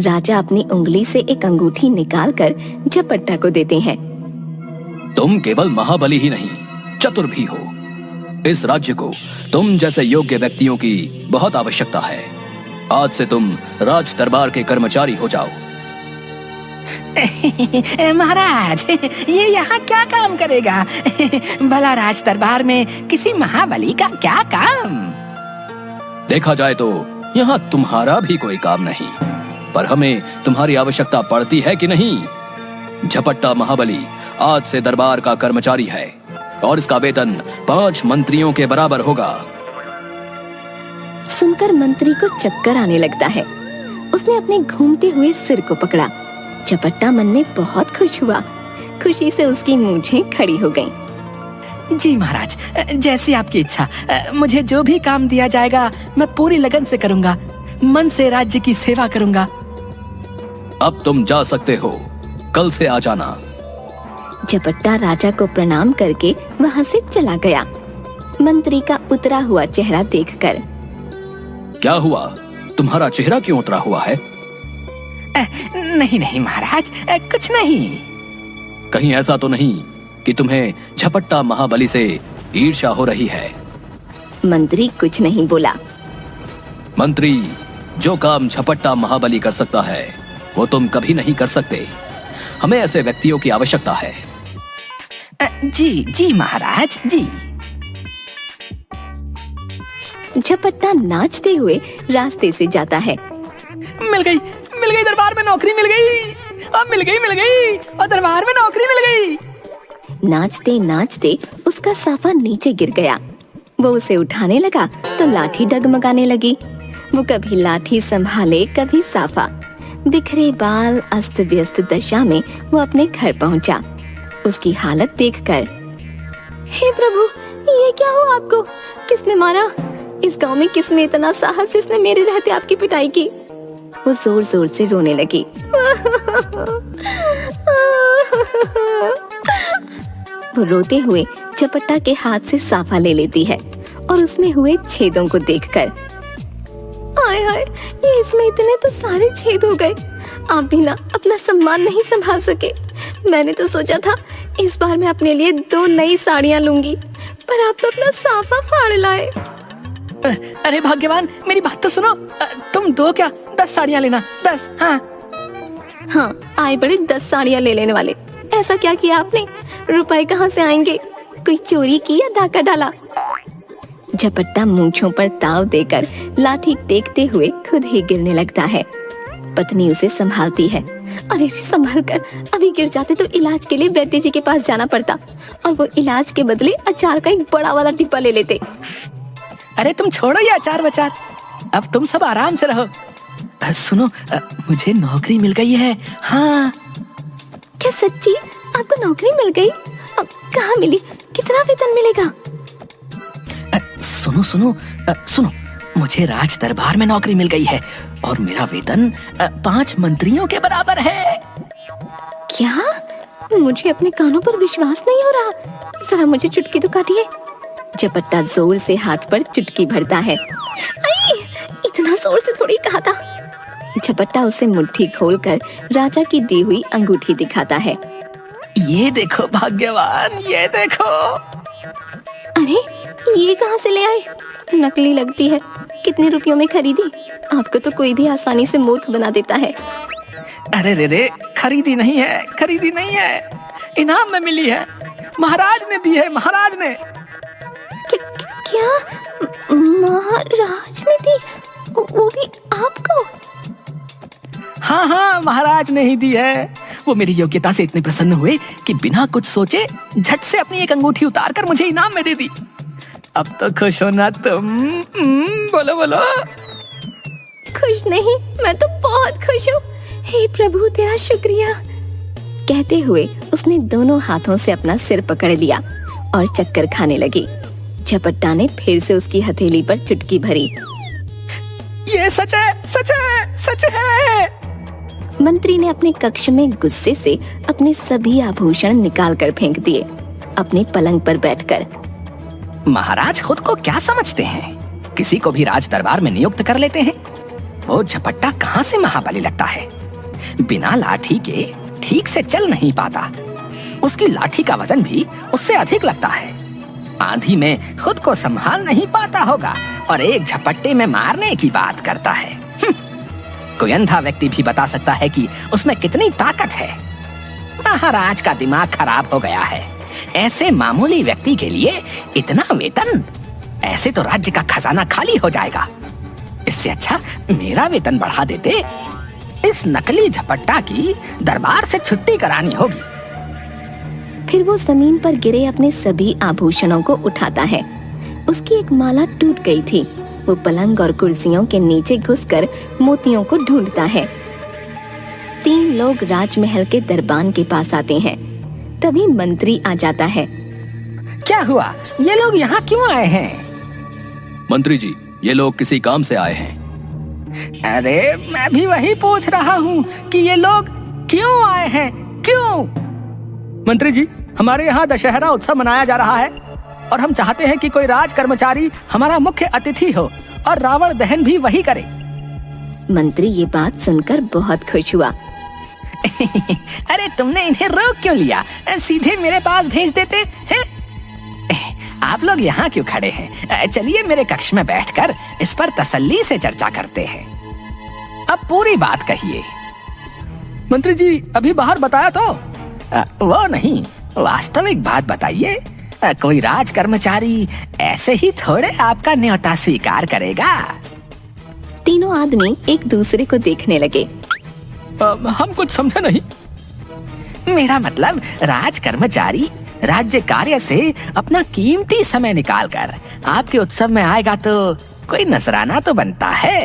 राजा अपनी उंगली से एक अंगूठी निकालकर झपट्टा को देते हैं। तुम केवल महाबली ही नहीं, चतुर भी हो। इस राज्य को तुम जैसे योग्य व्यक्तियों की बहुत आवश्यकता है। आज से तुम राज दरबार के कर्मचारी हो जाओ। महाराज, ये यहाँ क्या काम करेगा? भला राज दरबार में किसी महाबली का क्या काम? देखा जाए तो यहाँ तुम्हारा भी कोई काम नहीं, पर हमें तुम्हारी आवश्यकता पड़ती है कि नहीं? झपट्टा महाबली आज से दरबार का कर्मचारी है और इसका वेतन 5 मंत्रियों के बराबर होगा। सुनकर मंत्री को चक्कर आने लगता है। उसने अपने घूमते हुए सिर को पकड़ा। झपट्टा मन में बहुत खुश हुआ। खुशी से उसकी मूंछें खड़ी हो गईं। जी महाराज, जैसी आपकी इच्छा। मुझे जो भी काम दिया जाएगा मैं पूरी लगन से करूंगा, मन से राज्य की सेवा करूंगा। अब तुम जा सकते हो, कल से आ जाना। झपट्टा राजा को प्रणाम करके वहां से चला गया। मंत्री का उतरा हुआ चेहरा देखकर, क्या हुआ? तुम्हारा चेहरा क्यों उतरा हुआ है? नहीं नहीं महाराज, कुछ नहीं। कहीं ऐसा तो नहीं कि तुम्हें झपट्टा महाबली से ईर्ष्या हो रही है? मंत्री कुछ नहीं बोला। मंत्री, जो काम झपट्टा महाबली कर सकता है वो तुम कभी नहीं कर सकते। हमें ऐसे व्यक्तियों की आवश्यकता है। जी जी महाराज जी। झपट्टा नाचते हुए रास्ते से जाता है। मिल गई दरबार में नौकरी मिल गई। अब मिल गई और दरबार में नौकरी मिल गई। नाचते नाचते उसका साफा नीचे गिर गया। वो उसे उठाने लगा तो लाठी डगमगाने लगी। वो कभी लाठी संभाले कभी साफा। बिखरे बाल, अस्त व्यस्त दशा में वो अपने घर पहुंचा। उसकी हालत देखकर, हे प्रभु, ये क्या हुआ आपको? किसने मारा? इस गांव में किसमें इतना साहस जिसने मेरे रहते आपकी पिटाई की? वो जोर जोर से रोने लगी। वो रोते हुए झपट्टा के हाथ से साफा ले लेती है और उसमें हुए छेदों को देखकर, हाय हाय, ये इसमें इतने तो सारे छेद हो गए। आप भी ना अपना सम्मान नहीं संभाल सके। मैंने तो सोचा था इस बार मैं अपने लिए 2 नई साड़ियाँ लूंगी, पर आप तो अपना साफा फाड़ लाए। अरे भाग्यवान, मेरी बात तो सुनो। तुम 2 क्या 10 साड़ियाँ लेना, 10। हाँ, आए बड़े 10 साड़ियाँ ले लेने वाले। ऐसा क्या किया आपने? रुपए कहाँ से आएंगे? कोई चोरी की या डाका डाला? झपट्टा मूंछों पर ताव देकर लाठी टेकते हुए खुद ही गिरने लगता है। पत्नी उसे संभालती है। अरे संभल कर, अभी गिर जाते तो इलाज के लिए वैद्य जी के पास जाना पड़ता और वो इलाज के बदले अचार का एक बड़ा वाला डिब्बा ले लेते। अरे तुम छोड़ो ये अचार वचार, अब तुम सब आराम से रहो। सुनो, मुझे नौकरी मिल गई है। हाँ। क्या सच्ची? आपको नौकरी मिल गई? कहाँ मिली? कितना वेतन मिलेगा? सुनो, मुझे राज दरबार में नौकरी मिल गई है और मेरा वेतन 5 मंत्रियों के बराबर है। क्या? मुझे अपने कानों पर विश्वास नहीं हो रहा। जरा मुझे चुटकी तो काटिए। झपट्टा जोर से हाथ पर चुटकी भरता है। आई, इतना जोर से थोड़ी कहा था। झपट्टा उसे मुट्ठी खोलकर राजा की दी हुई अंगूठी दिखाता है। ये देखो भाग्यवान, ये देखो। अरे ये कहाँ से ले आए? नकली लगती है। कितने रुपयों में खरीदी? आपको तो कोई भी आसानी से मूर्ख बना देता है। अरे रे, खरीदी नहीं है, इनाम में मिली है। महाराज ने दी है, महाराज ने। क्या? महाराज ने दी? वो भी आपको? हाँ, महाराज ने ही दी है। वो मेरी योग्यता से इतने प्रसन्न हुए कि बिना कुछ सोचे झट से अपनी एक अंगूठी उतार कर मुझे इनाम में दे दी। अब तो खुश हो ना तुम? बोलो। खुश नहीं, मैं तो बहुत खुश हूँ। हे प्रभु, तेरा शुक्रिया। कहते हुए उसने दोनों हाथों से अपना सिर पकड़ लिया और चक्कर खाने लगी। झपट्टा ने फिर से उसकी हथेली पर चुटकी भरी। ये सच है। मंत्री ने अपने कक्ष में गुस्से से अपने सभी आभूषण निकाल कर फेंक दिए। अपने पलंग पर बैठकर, महाराज खुद को क्या समझते हैं? किसी को भी राज दरबार में नियुक्त कर लेते हैं। वो झपट्टा कहाँ से महाबली लगता है? बिना लाठी के ठीक से चल नहीं पाता। उसकी लाठी का वजन भी उससे अधिक लगता है। आंधी में खुद को संभाल नहीं पाता होगा और एक झपट्टे में मारने की बात करता है। कोई अंधा व्यक्ति भी बता सकता है कि उसमें कितनी ताकत है। महाराज का दिमाग खराब हो गया है। ऐसे मामूली व्यक्ति के लिए इतना वेतन, ऐसे तो राज्य का खजाना खाली हो जाएगा। इससे अच्छा मेरा वेतन बढ़ा देते। इस नकली झपट्टा की दरबार से छुट्टी करानी होगी। फिर वो जमीन पर गिरे अपने सभी आभूषणों को उठाता है। उसकी एक माला टूट गई थी। वो पलंग और कुर्सियों के नीचे घुसकर मोतियों को ढूंढता है। 3 लोग राजमहल के दरबान के पास आते हैं। तभी मंत्री आ जाता है। क्या हुआ? ये लोग यहाँ क्यों आए हैं? मंत्री जी, ये लोग किसी काम से आए हैं। अरे मैं भी वही पूछ रहा हूँ कि ये लोग क्यों आए हैं, क्यों? मंत्री जी, हमारे यहाँ दशहरा उत्सव मनाया जा रहा है और हम चाहते हैं कि कोई राज कर्मचारी हमारा मुख्य अतिथि हो और रावण दहन भी वही करे। मंत्री ये बात सुनकर बहुत खुश हुआ। अरे तुमने इन्हें रोक क्यों लिया? सीधे मेरे पास भेज देते हैं। आप लोग यहाँ क्यों खड़े हैं? चलिए मेरे कक्ष में बैठकर इस पर तसल्ली से चर्चा करते हैं। अब पूरी बात कहिए। मंत्री जी, अभी बाहर बताया तो? वो नहीं, वास्तविक बात बताइए। कोई राज कर्मचारी ऐसे ही थोड़े आपका न्योता स्वीकार करेगा। तीनों आदमी एक दूसरे को देखने लगे। हम कुछ समझे नहीं। मेरा मतलब राज कर्मचारी राज्य कार्य से अपना कीमती समय निकालकर आपके उत्सव में आएगा तो कोई नजराना तो बनता है।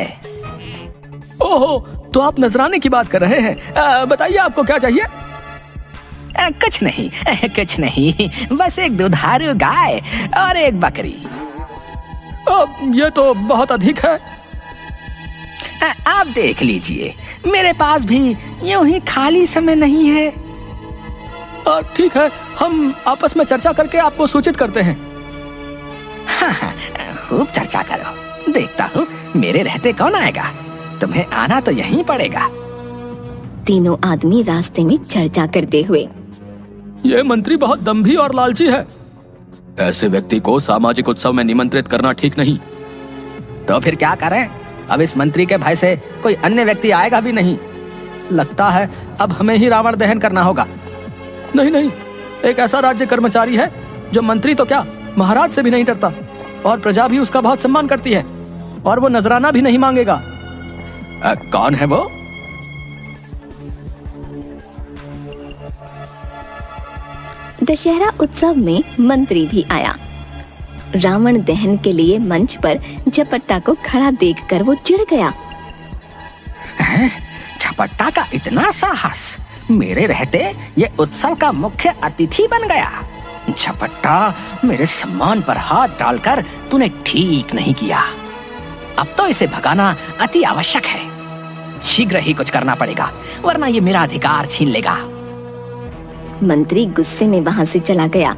ओहो, तो आप नजराने की बात कर रहे हैं। बताइए आपको क्या चाहिए? कुछ नहीं, कुछ नहीं, बस एक दुधारू गाय और एक बकरी। ये तो बहुत अधिक है। आप देख लीजिए, मेरे पास भी यूं ही खाली समय नहीं है। ठीक है, हम आपस में चर्चा करके आपको सूचित करते हैं। हाँ, खूब चर्चा करो। देखता हूँ मेरे रहते कौन आएगा। तुम्हें आना तो यहीं पड़ेगा। तीनों आदमी रास्ते में चर्चा करते हुए। ये मंत्री बहुत दंभी और लालची है। ऐसे व्यक्ति को सामाजिक उत्सव में निमंत्रित करना ठीक नहीं। तो फिर क्या करें? अब इस मंत्री के भय से कोई अन्य व्यक्ति आएगा भी नहीं। लगता है अब हमें ही रावण दहन करना होगा। नहीं, एक ऐसा राज्य कर्मचारी है जो मंत्री तो क्या, महाराज से भी नहीं डरता और प्रजा भी उसका बहुत सम्मान करती है और वो नजराना भी नहीं मांगेगा। कौन है वो? दशहरा उत्सव में मंत्री भी आया। रावण दहन के लिए मंच पर झपट्टा को खड़ा देखकर वो चिढ़ गया। झपट्टा का इतना साहस! मेरे रहते ये उत्सव का मुख्य अतिथि बन गया। झपट्टा, मेरे सम्मान पर हाथ डालकर तूने ठीक नहीं किया। अब तो इसे भगाना अति आवश्यक है। शीघ्र ही कुछ करना पड़ेगा, वरना ये मेरा अधिकार छीन लेगा। मंत्री गुस्से में वहां से चला गया।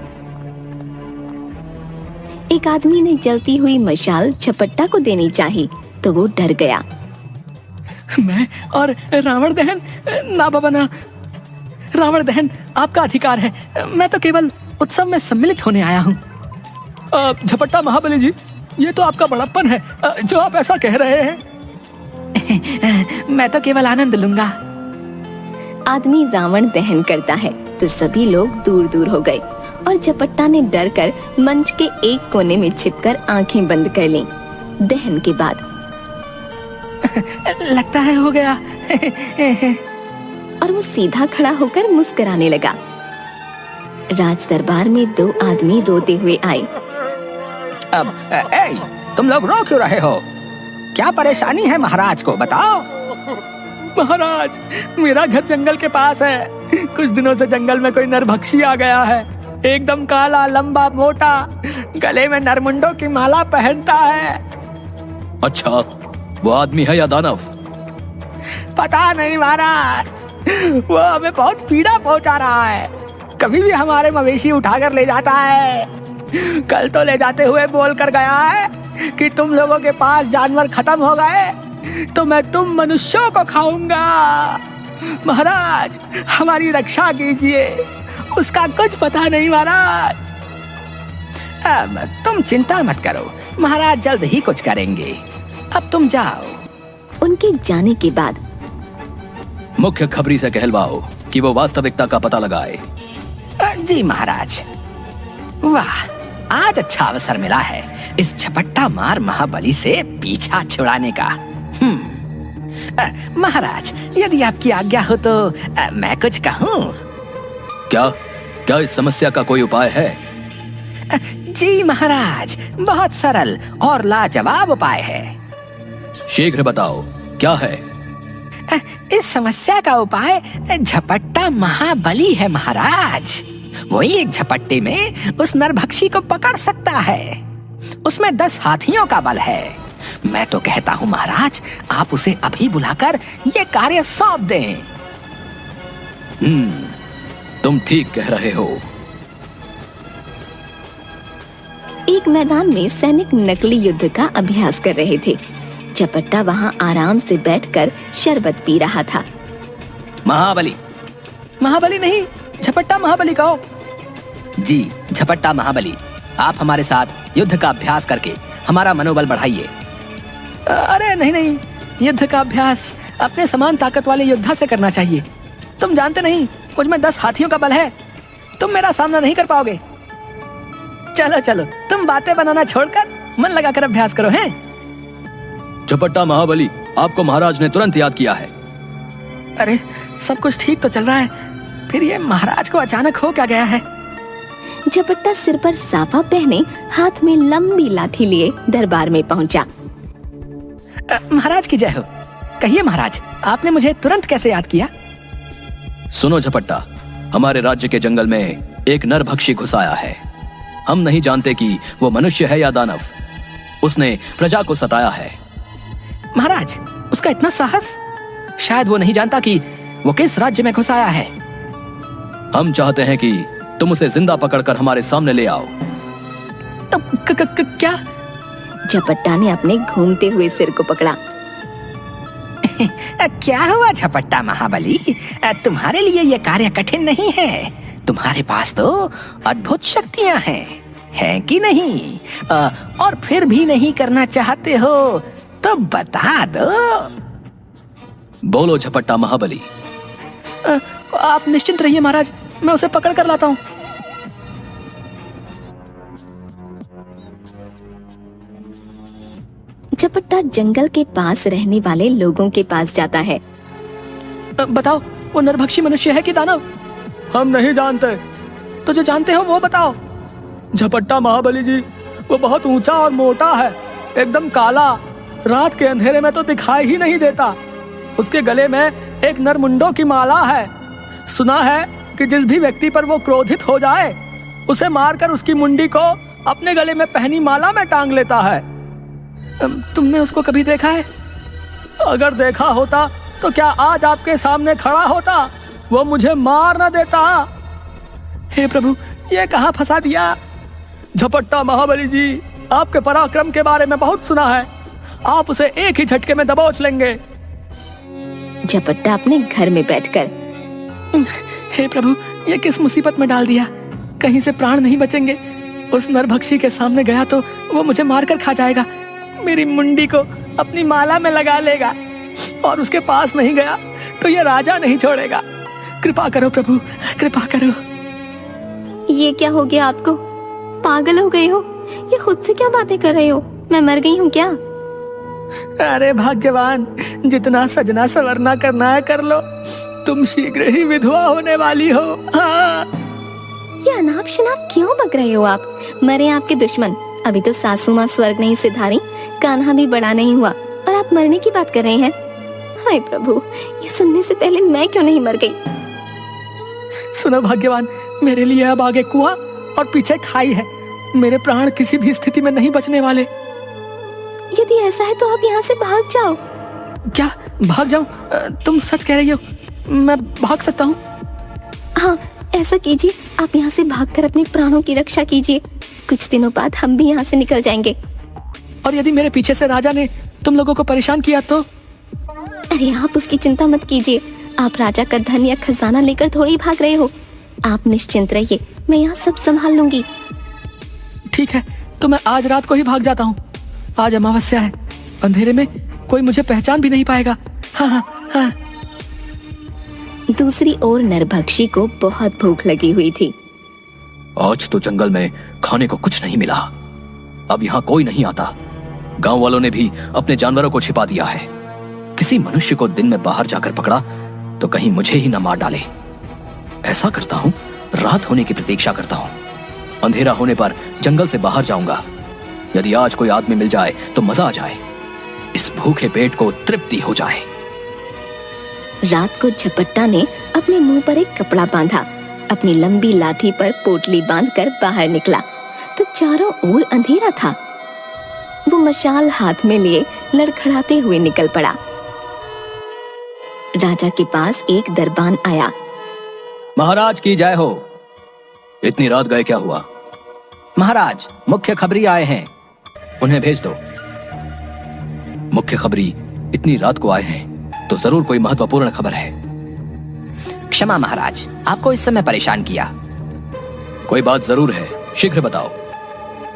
एक आदमी ने जलती हुई मशाल झपट्टा को देनी चाहिए तो वो डर गया। मैं और रावण दहन? ना बाबा ना, रावण दहन आपका अधिकार है। मैं तो केवल उत्सव में सम्मिलित होने आया हूँ। झपट्टा महाबली जी, ये तो आपका बड़प्पन है जो आप ऐसा कह रहे हैं। मैं तो केवल आनंद लूंगा। आदमी रावण दहन करता है तो सभी लोग दूर दूर हो गए और झपट्टा ने डर कर मंच के एक कोने में छिपकर आंखें बंद कर लीं। दहन के बाद लगता है हो गया। और वो सीधा खड़ा होकर मुस्कुराने लगा। राज दरबार में 2 आदमी रोते हुए आए। अब तुम लोग रो क्यों रहे हो? क्या परेशानी है महाराज को बताओ। महाराज, मेरा घर जंगल के पास है। कुछ दिनों से जंगल में कोई नरभक्षी आ गया है। एकदम काला, लंबा, मोटा, गले में नरमुंडों की माला पहनता है। अच्छा, वो आदमी है या दानव? पता नहीं महाराज, वो हमें बहुत पीड़ा पहुंचा रहा है। कभी भी हमारे मवेशी उठाकर ले जाता है। कल तो ले जाते हुए बोल कर गया है कि तुम लोगों के पास जानवर खत्म हो गए तो मैं तुम मनुष्यों को खाऊंगा। महाराज, हमारी रक्षा कीजिए, उसका कुछ पता नहीं महाराज। तुम चिंता मत करो, महाराज जल्द ही कुछ करेंगे। अब तुम जाओ उनके जाने के बाद मुख्य खबरी से कहलवाओ कि वो वास्तविकता का पता लगाए। जी महाराज। वाह, आज अच्छा अवसर मिला है इस झपट्टा मार महाबली से पीछा छुड़ाने का। महाराज, यदि आपकी आज्ञा हो तो मैं कुछ कहूँ। क्या क्या इस समस्या का कोई उपाय है? जी महाराज, बहुत सरल और लाजवाब उपाय है। शीघ्र बताओ, क्या है? इस समस्या का उपाय झपट्टा महाबली है महाराज। वही एक झपट्टे में उस नरभक्षी को पकड़ सकता है। उसमें 10 हाथियों का बल है। मैं तो कहता हूँ महाराज, आप उसे अभी बुलाकर ये कार्य सौंप दें। तुम ठीक कह रहे हो। एक मैदान में सैनिक नकली युद्ध का अभ्यास कर रहे थे। झपट्टा वहां आराम से बैठकर शरबत पी रहा था। महाबली। महाबली नहीं, झपट्टा महाबली कहो। जी, झपट्टा महाबली, आप हमारे साथ युद्ध का अभ्यास करके हमारा मनोबल बढ़ाइए। अरे नहीं नहीं, युद्ध का अभ्यास अपने समान ताकत वाले योद्धा से करना चाहिए। तुम जानते नहीं, मुझ में 10 हाथियों का बल है। तुम मेरा सामना नहीं कर पाओगे। चलो चलो, तुम बातें बनाना छोड़कर मन लगाकर अभ्यास करो। हैं? झपट्टा महाबली, आपको महाराज ने तुरंत याद किया है। अरे सब कुछ ठीक तो चल रहा है, फिर ये महाराज को अचानक हो क्या गया है? झपट्टा सिर पर साफा पहने हाथ में लंबी लाठी लिए दरबार में पहुंचा। महाराज की जय हो। कहिए महाराज, आपने मुझे तुरंत कैसे याद किया? सुनो झपट्टा, हमारे राज्य के जंगल में एक नरभक्षी घुस आया है। हम नहीं जानते कि वो मनुष्य है या दानव। उसने प्रजा को सताया है। महाराज, उसका इतना साहस? शायद वो नहीं जानता कि वो किस राज्य में घुस आया है। हम चाहते हैं कि तुम उसे जिंदा पकड़कर हमारे सामने ले आओ। क्या? झपट्टा ने अपने घूमते हुए सिर को पकड़ा। क्या हुआ झपट्टा महाबली? तुम्हारे लिए यह कार्य कठिन नहीं है। तुम्हारे पास तो अद्भुत शक्तियां हैं कि नहीं? और फिर भी नहीं करना चाहते हो तो बता दो। बोलो झपट्टा महाबली। आप निश्चिंत रहिए महाराज, मैं उसे पकड़ कर लाता हूँ। झपट्टा जंगल के पास रहने वाले लोगों के पास जाता है। बताओ, वो नरभक्षी मनुष्य है कि दानव? हम नहीं जानते। तो जो जानते हो वो बताओ। झपट्टा महाबली जी, वो बहुत ऊंचा और मोटा है, एकदम काला, रात के अंधेरे में तो दिखाई ही नहीं देता। उसके गले में एक नरमुंडों की माला है। सुना है कि जिस भी व्यक्ति पर वो क्रोधित हो जाए, उसे मारकर उसकी मुंडी को अपने गले में पहनी माला में टांग लेता है। तुमने उसको कभी देखा है? अगर देखा होता तो क्या आज आपके सामने खड़ा होता? वो मुझे मार न देता। हे प्रभु, ये कहाँ फंसा दिया? झपट्टा महाबली जी, आपके पराक्रम के बारे में बहुत सुना है। आप उसे एक ही झटके में दबोच लेंगे। झपट्टा अपने घर में बैठकर, हे प्रभु, ये किस मुसीबत में डाल दिया? कहीं से प्राण नहीं बचेंगे। उस नरभक्षी के सामने गया तो वो मुझे मारकर खा जाएगा, मेरी मुंडी को अपनी माला में लगा लेगा, और उसके पास नहीं गया तो ये राजा नहीं छोड़ेगा। कृपा करो प्रभु, कृपा करो। ये क्या हो गया आपको? पागल हो गए हो? ये खुद से क्या बातें कर रहे हो? मैं मर गई हूँ क्या? अरे भाग्यवान, जितना सजना संवरना करना है कर लो। तुम शीघ्र ही विधवा होने वाली हो। हाँ। ये अनाप शनाप क्यों बक रहे हो आप? मरे आपके दुश्मन। अभी तो सासू माँ स्वर्ग नहीं सिधारी, कान्हा भी बड़ा नहीं हुआ, और आप मरने की बात कर रहे हैं। हाय प्रभु, ये सुनने से पहले मैं क्यों नहीं मर गई? सुनो भाग्यवान, मेरे लिए अब आगे कुआं और पीछे खाई है। मेरे प्राण किसी भी स्थिति में नहीं बचने वाले। यदि ऐसा है तो आप यहाँ से भाग जाओ। क्या भाग जाऊं? तुम सच कह रही हो? मैं भाग सकता हूँ? हाँ, ऐसा कीजिए, आप यहाँ से भागकर अपने प्राणों की रक्षा कीजिए। कुछ दिनों बाद हम भी यहाँ से निकल जाएंगे। और यदि मेरे पीछे से राजा ने तुम लोगों को परेशान किया तो? अरे आप उसकी चिंता मत कीजिए। आप राजा का धन या खजाना लेकर थोड़ी भाग रहे हो। आप निश्चिंत रहिए, मैं यहाँ सब संभाल लूंगी। ठीक है, तो मैं आज रात को ही भाग जाता हूँ। आज अमावस्या है, अंधेरे में कोई मुझे पहचान भी नहीं पाएगा। हाँ हाँ हाँ। दूसरी ओर नरभक्षी को बहुत भूख लगी हुई थी। आज तो जंगल में खाने को कुछ नहीं मिला, अब यहाँ कोई नहीं आता। गांव वालों ने भी अपने जानवरों को छिपा दिया है। किसी मनुष्य को दिन में बाहर जाकर पकड़ा तो कहीं मुझे ही न मार डाले। ऐसा करता हूँ, रात होने की प्रतीक्षा करता हूँ। अंधेरा होने पर जंगल से बाहर जाऊंगा। यदि आज कोई आदमी मिल जाए तो मजा आ जाए, इस भूखे पेट को तृप्ति हो जाए। रात को झपट्टा ने अपने मुंह पर एक कपड़ा बांधा, अपनी लंबी लाठी पर पोटली बांधकर बाहर निकला तो चारों ओर अंधेरा था। वो मशाल हाथ में लिए लड़खड़ाते हुए निकल पड़ा। राजा के पास एक दरबान आया। महाराज की जय हो। इतनी रात गए क्या हुआ? महाराज, मुख्य खबरी आए हैं, उन्हें भेज दो। मुख्य खबरी इतनी रात को आए हैं तो जरूर कोई महत्वपूर्ण खबर है। क्षमा महाराज, आपको इस समय परेशान किया। कोई बात जरूर है, शीघ्र बताओ।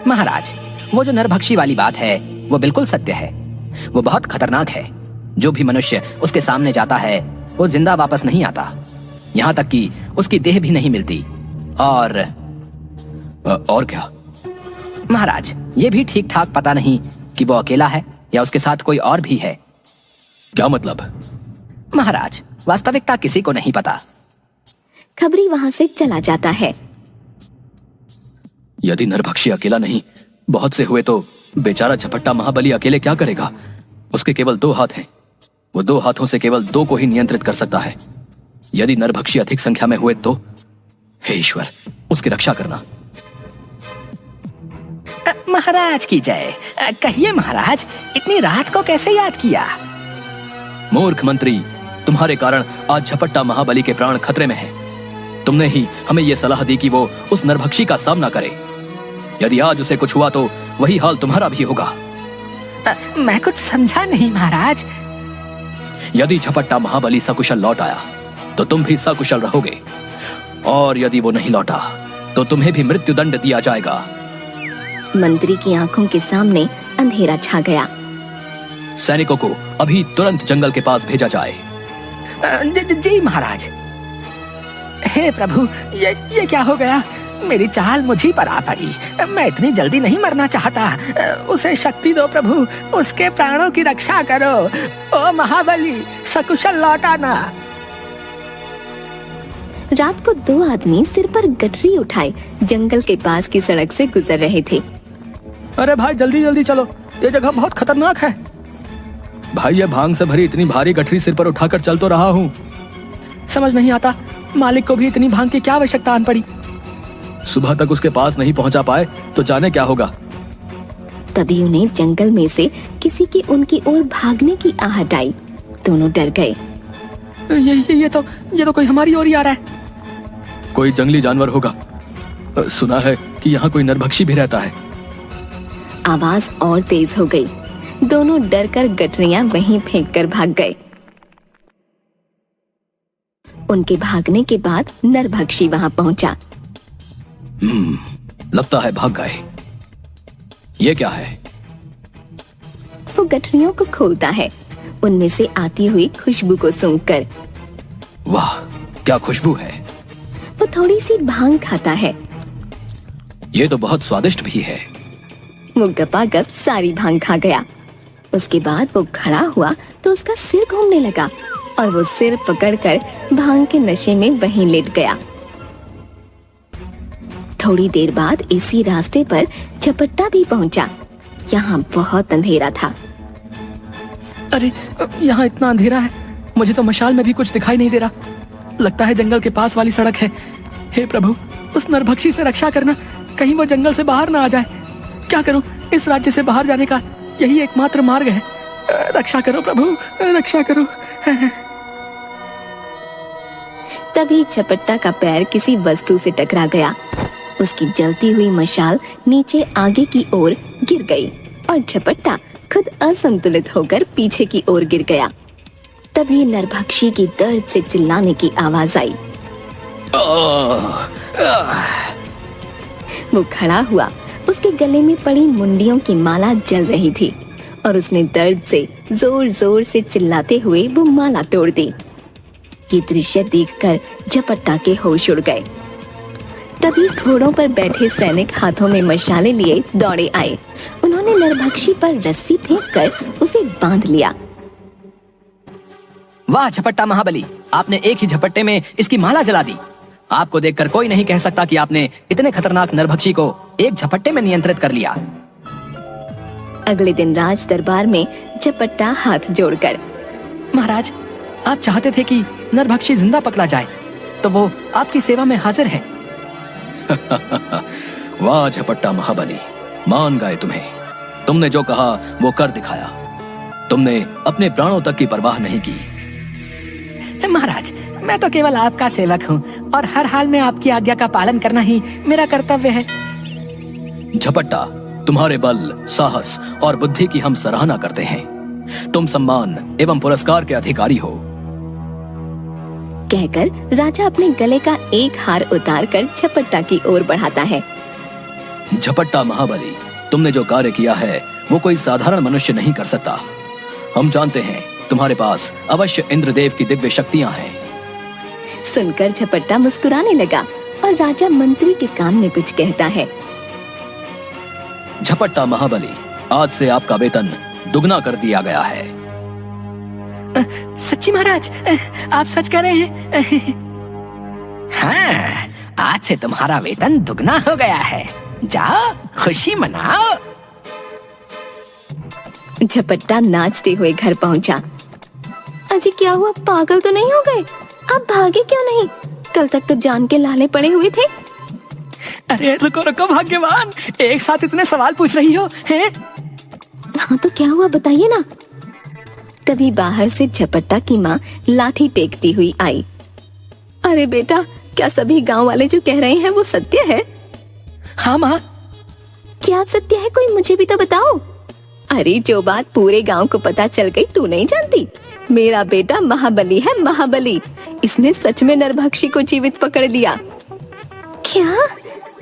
महाराज, वो जो नरभक्षी वाली बात है वो बिल्कुल सत्य है। वो बहुत खतरनाक है। जो भी मनुष्य उसके सामने जाता है वो जिंदा वापस नहीं आता, यहाँ तक कि उसकी देह भी नहीं मिलती। और क्या? महाराज, ये भी ठीक ठाक पता नहीं कि वो अकेला है या उसके साथ कोई और भी है। क्या मतलब? महाराज, वास्तविकता किसी को नहीं पता। खबरी वहां से चला जाता है। यदि नरभक्षी अकेला नहीं, बहुत से हुए तो बेचारा झपट्टा महाबली अकेले क्या करेगा? उसके केवल 2 हाथ हैं। वो 2 हाथों से केवल 2 को ही नियंत्रित कर सकता है। यदि नरभक्षी अधिक संख्या में हुए तो हे ईश्वर, उसकी रक्षा करना। महाराज की जय। कहिए महाराज, इतनी रात को कैसे याद किया? मूर्ख मंत्री, तुम्हारे कारण आज झपट्टा महाबली के प्राण खतरे में हैं। तुमने ही हमें यह सलाह दी कि वो उस नरभक्षी का सामना करे। यदि आज उसे कुछ हुआ तो वही हाल तुम्हारा भी होगा। मैं कुछ समझा नहीं महाराज। यदि झपट्टा महाबली सकुशल लौट आया तो तुम भी सकुशल रहोगे, और यदि वो नहीं लौटा तो तुम्हें भी मृत्युदंड दिया जाएगा। मंत्री की आंखों के सामने अंधेरा छा गया। सैनिकों को अभी तुरंत जंगल के पास भेजा जाए। जी महाराज। हे प्रभु, ये क्या हो गया? मेरी चाल मुझी पर आ पड़ी। मैं इतनी जल्दी नहीं मरना चाहता। उसे शक्ति दो प्रभु, उसके प्राणों की रक्षा करो। ओ महाबली, सकुशल लौटाना। रात को 2 आदमी सिर पर गठरी उठाए जंगल के पास की सड़क से गुजर रहे थे। अरे भाई, जल्दी जल्दी चलो, ये जगह बहुत खतरनाक है। भाई, ये भांग से भरी इतनी भारी गठरी सिर पर उठाकर चल तो रहा हूँ। समझ नहीं आता, मालिक को भी इतनी भांग की क्या आवश्यकता आन पड़ी। सुबह तक उसके पास नहीं पहुंचा पाए तो जाने क्या होगा। तभी उन्हें जंगल में से किसी की उनकी ओर भागने की आहट आई। दोनों डर गए। ये तो कोई हमारी ओर ही आ रहा है। कोई जंगली जानवर होगा। सुना है कि यहाँ कोई नरभक्षी भी रहता है। आवाज और तेज हो गई। दोनों डरकर गठरियां वहीं फेंककर भाग गए। उनके भागने के बाद नरभक्षी वहां पहुंचा। लगता है भाग गए। ये क्या है? वो गठरियों को खोलता है, उनमें से आती हुई खुशबू को सूंघकर। वाह, क्या खुशबू है। वो थोड़ी सी भांग खाता है। ये तो बहुत स्वादिष्ट भी है। वो गपागप सारी भांग खा गया। उसके बाद वो खड़ा हुआ तो उसका सिर घूमने लगा और वो सिर पकड़कर भांग के नशे में वहीं लेट गया। थोड़ी देर बाद इसी रास्ते पर झपट्टा भी पहुंचा। यहाँ बहुत अंधेरा था। अरे, यहाँ इतना अंधेरा है, मुझे तो मशाल में भी कुछ दिखाई नहीं दे रहा। लगता है जंगल के पास वाली सड़क है। हे प्रभु, उस नरभक्षी से रक्षा करना, कहीं वो जंगल से बाहर ना आ जाए। क्या करूं? इस राज्य से बाहर जाने का यही एकमात्र मार्ग है। रक्षा करो प्रभु, रक्षा करो। तभी झपट्टा का पैर किसी वस्तु से टकरा गया। उसकी जलती हुई मशाल नीचे आगे की ओर गिर गई और झपट्टा खुद असंतुलित होकर पीछे की ओर गिर गया। तभी नरभक्षी की दर्द से चिल्लाने की आवाज आई। वो खड़ा हुआ। उसके गले में पड़ी मुंडियों की माला जल रही थी और उसने दर्द से जोर जोर से चिल्लाते हुए वो माला तोड़ दी। ये दृश्य देखकर झपट्टा के होश उड़ गए। तभी घोड़ों पर बैठे सैनिक हाथों में मशाले लिए दौड़े आए। उन्होंने नरभक्षी पर रस्सी फेंककर उसे बांध लिया। वाह झपट्टा महाबली, आपने एक ही झपट्टे में इसकी माला जला दी। आपको देखकर कोई नहीं कह सकता कि आपने इतने खतरनाक नरभक्षी को एक झपट्टे में नियंत्रित कर लिया। अगले दिन राज दरबार में झपट्टा हाथ जोड़कर, महाराज, आप चाहते थे कि नरभक्षी जिंदा पकड़ा जाए, तो वो आपकी सेवा में हाजिर है। वाह झपट्टा महाबली, मान गए तुम्हें। तुमने जो कहा वो कर दिखाया। तुमने अपने प्राणों तक की परवाह नहीं की। महाराज, मैं तो केवल आपका सेवक हूँ और हर हाल में आपकी आज्ञा का पालन करना ही मेरा कर्तव्य है। झपट्टा, तुम्हारे बल, साहस और बुद्धि की हम सराहना करते हैं। तुम सम्मान एवं पुरस्कार के अधिकारी हो। कहकर राजा अपने गले का एक हार उतारकर झपट्टा की ओर बढ़ाता है। झपट्टा महाबली, तुमने जो कार्य किया है वो कोई साधारण मनुष्य नहीं कर सकता। हम जानते हैं तुम्हारे पास अवश्य इंद्रदेव की दिव्य शक्तियां हैं। सुनकर झपट्टा मुस्कुराने लगा और राजा मंत्री के कान में कुछ कहता है। झपट्टा महाबली, आज से आपका वेतन दुगना कर दिया गया है। सच्ची महाराज, आप सच कह रहे हैं? हाँ, आज से तुम्हारा वेतन दुगना हो गया है। जाओ, खुशी मनाओ। झपट्टा नाचते हुए घर पहुंचा। अजी क्या हुआ, पागल तो नहीं हो गए? आप भागे क्यों नहीं? कल तक तो जान के लाले पड़े हुए थे। अरे रुको रुको भाग्यवान, एक साथ इतने सवाल पूछ रही हो हैं? हाँ तो क्या हुआ बताइए ना। तभी बाहर से झपट्टा की माँ लाठी टेकती हुई आई। अरे बेटा, क्या सभी गांव वाले जो कह रहे हैं वो सत्य है? हाँ माँ। क्या सत्य है, कोई मुझे भी तो बताओ। अरे जो बात पूरे गांव को पता चल गई तू नहीं जानती? मेरा बेटा महाबली है, महाबली। इसने सच में नरभक्षी को जीवित पकड़ लिया। क्या?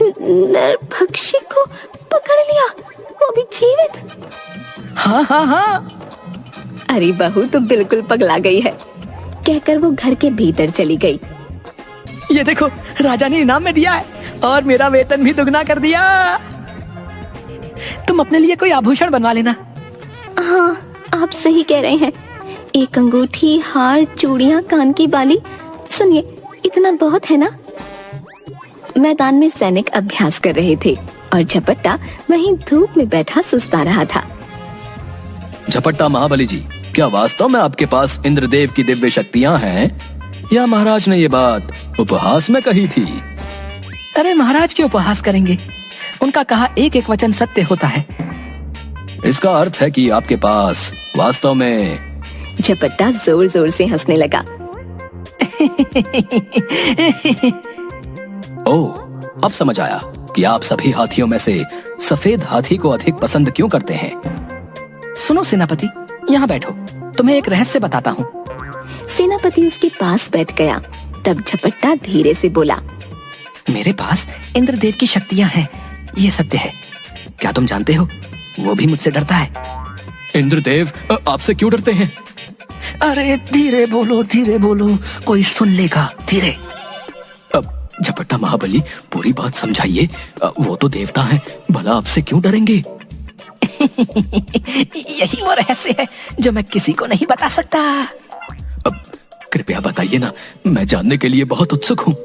नरभक्षी को पकड़ लिया, वो भी जीवित? हाँ हाँ हाँ। अरे बहू तो बिल्कुल पगला गई है, कहकर वो घर के भीतर चली गई। ये देखो, राजा ने इनाम में दिया है और मेरा वेतन भी दुगना कर दिया। तुम अपने लिए कोई आभूषण बनवा लेना। हाँ, आप सही कह रहे हैं। एक अंगूठी, हार, चूड़ियां, कान की बाली। सुनिए, इतना बहुत है ना? मैदान में सैनिक अभ्यास कर रहे थे और झपट्टा वहीं धूप में बैठा सुस्ता रहा था। झपट्टा महाबली जी, क्या वास्तव में आपके पास इंद्रदेव की दिव्य शक्तियां हैं, या महाराज ने ये बात उपहास में कही थी? अरे महाराज क्यों उपहास करेंगे? उनका कहा एक एक वचन सत्य होता है। इसका अर्थ है कि आपके पास वास्तव में। झपट्टा जोर जोर से हंसने लगा। ओह, अब समझ आया कि आप सभी हाथियों में से सफेद हाथी को अधिक पसंद क्यों करते हैं। सुनो सेनापति, यहाँ बैठो, तुम्हें एक रहस्य बताता हूँ। सेनापति उसके पास बैठ गया। तब झपट्टा धीरे से बोला, मेरे पास इंद्रदेव की शक्तियाँ हैं, ये सत्य है। क्या तुम जानते हो, वो भी मुझसे डरता है। इंद्रदेव आपसे क्यों डरते हैं? अरे धीरे बोलो, कोई सुन लेगा, धीरे। अब झपट्टा महाबली, पूरी बात समझाइए। वो तो देवता हैं, भला आपसे क्यों डरेंगे? यही वो रहस्य है जो मैं किसी को नहीं बता सकता। अब कृपया बताइए ना, मैं जानने के लिए बहुत उत्सुक हूँ।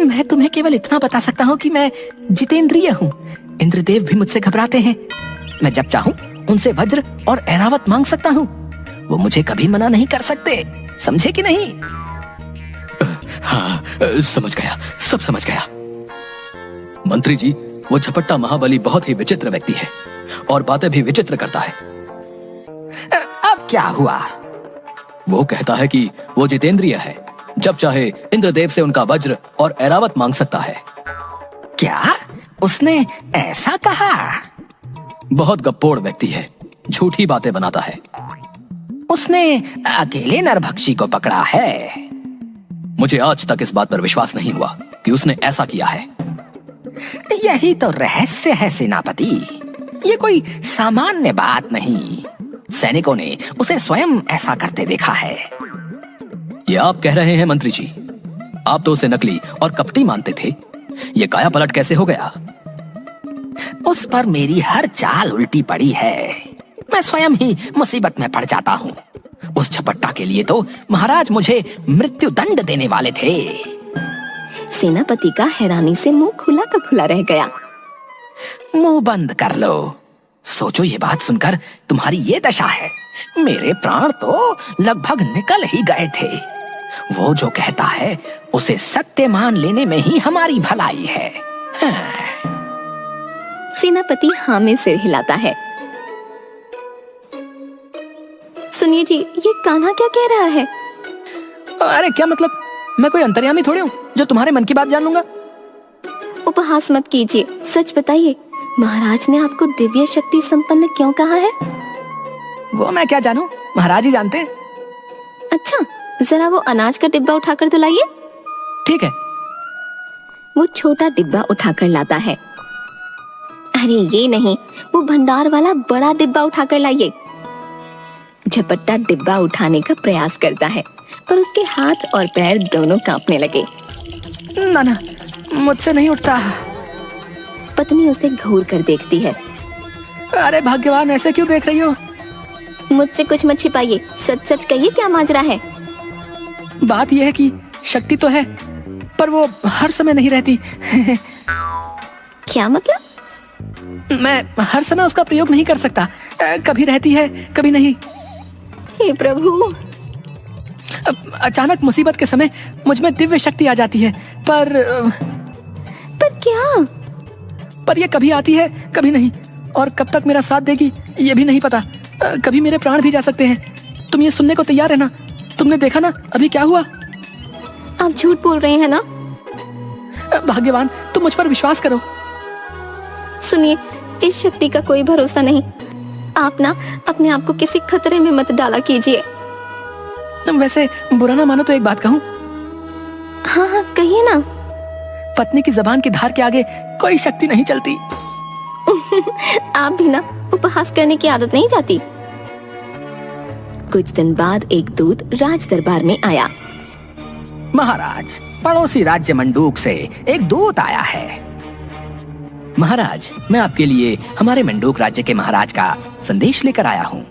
मैं तुम्हें केवल इतना बता सकता हूँ कि मैं जितेंद्रिय हूँ। इंद्रदेव भी मुझसे घबराते हैं। मैं जब चाहूँ उनसे वज्र और ऐरावत मांग सकता हूँ। वो मुझे कभी मना नहीं कर सकते, समझे कि नहीं? हाँ, समझ गया, सब समझ गया। मंत्री जी, वो झपट्टा महाबली बहुत ही विचित्र व्यक्ति है और बातें भी विचित्र करता है। अब क्या हुआ? वो कहता है कि वो जितेंद्रिय है, जब चाहे इंद्रदेव से उनका वज्र और ऐरावत मांग सकता है। क्या उसने ऐसा कहा? बहुत गप्पोड़ व्यक्ति है, झूठी बातें बनाता है। उसने अकेले नरभक्षी को पकड़ा है। मुझे आज तक इस बात पर विश्वास नहीं हुआ कि उसने ऐसा किया है। यही तो रहस्य है सेनापति, ये कोई सामान्य बात नहीं। सैनिकों ने उसे स्वयं ऐसा करते देखा है। ये आप कह रहे हैं मंत्री जी? आप तो उसे नकली और कपटी मानते थे। ये काया पलट कैसे हो गया? उस पर मेरी हर चाल उल्टी पड़ी है। मैं स्वयं ही मुसीबत में पड़ जाता हूँ। उस झपट्टा के लिए तो महाराज मुझे मृत्यु दंड देने वाले थे। सेनापति का हैरानी से मुंह खुला का खुला रह गया। मुंह बंद कर लो। सोचो, ये बात सुनकर तुम्हारी ये दशा है। मेरे प्राण तो लगभग निकल ही गए थे। वो जो कहता है उसे सत्य मान लेने में ही हमारी भलाई है। सेनापति हाँ में सिर हिलाता है। सुनिए जी, ये कान्हा क्या कह रहा है? अरे क्या मतलब? मैं कोई अंतर्यामी थोड़ी हूँ जो तुम्हारे मन की बात जान लूंगा। उपहास मत कीजिए, सच बताइए, महाराज ने आपको दिव्य शक्ति संपन्न क्यों कहा है? वो मैं क्या जानूं, महाराज ही जानते हैं। अच्छा, जरा वो अनाज का डिब्बा उठाकर तो लाइए। ठीक है। वो छोटा डिब्बा उठाकर लाता है। अरे ये नहीं, वो भंडार वाला बड़ा डिब्बा उठाकर लाइए। झपट्टा डिब्बा उठाने का प्रयास करता है, पर उसके हाथ और पैर दोनों कांपने लगे। ना ना, मुझसे नहीं उठता। पत्नी उसे घूर कर देखती है। अरे भाग्यवान, ऐसे क्यों देख रही हो? मुझसे कुछ मत छिपाइए, सच सच कहिए, क्या माजरा है? बात यह है कि शक्ति तो है, पर वो हर समय नहीं रहती। क्या मतलब? मैं हर समय उसका प्रयोग नहीं कर सकता। कभी रहती है, कभी नहीं। हे प्रभु! अचानक मुसीबत के समय मुझ में दिव्य शक्ति आ जाती है, पर क्या? पर ये कभी आती है, कभी नहीं, और कब तक मेरा साथ देगी ये भी नहीं पता। कभी मेरे प्राण भी जा सकते हैं। तुम ये सुनने को तैयार है ना? तुमने देखा ना अभी क्या हुआ? आप झूठ बोल रहे हैं ना? भाग्यवान, तुम मुझ पर विश्वास करो। सुनिए, इस शक्ति का कोई भरोसा नहीं। आप ना अपने आप को किसी खतरे में मत डाला कीजिए। वैसे बुरा ना मानो तो एक बात कहूँ? हाँ हाँ, कहिए ना। पत्नी की जबान की धार के आगे कोई शक्ति नहीं चलती। आप भी ना उपहास करने की आदत नहीं जाती। कुछ दिन बाद एक दूत राज दरबार में आया। महाराज, पड़ोसी राज्य मंडूक से एक दूत आया है। महाराज, मैं आपके लिए हमारे मंडूक राज्य के महाराज का संदेश लेकर आया हूँ।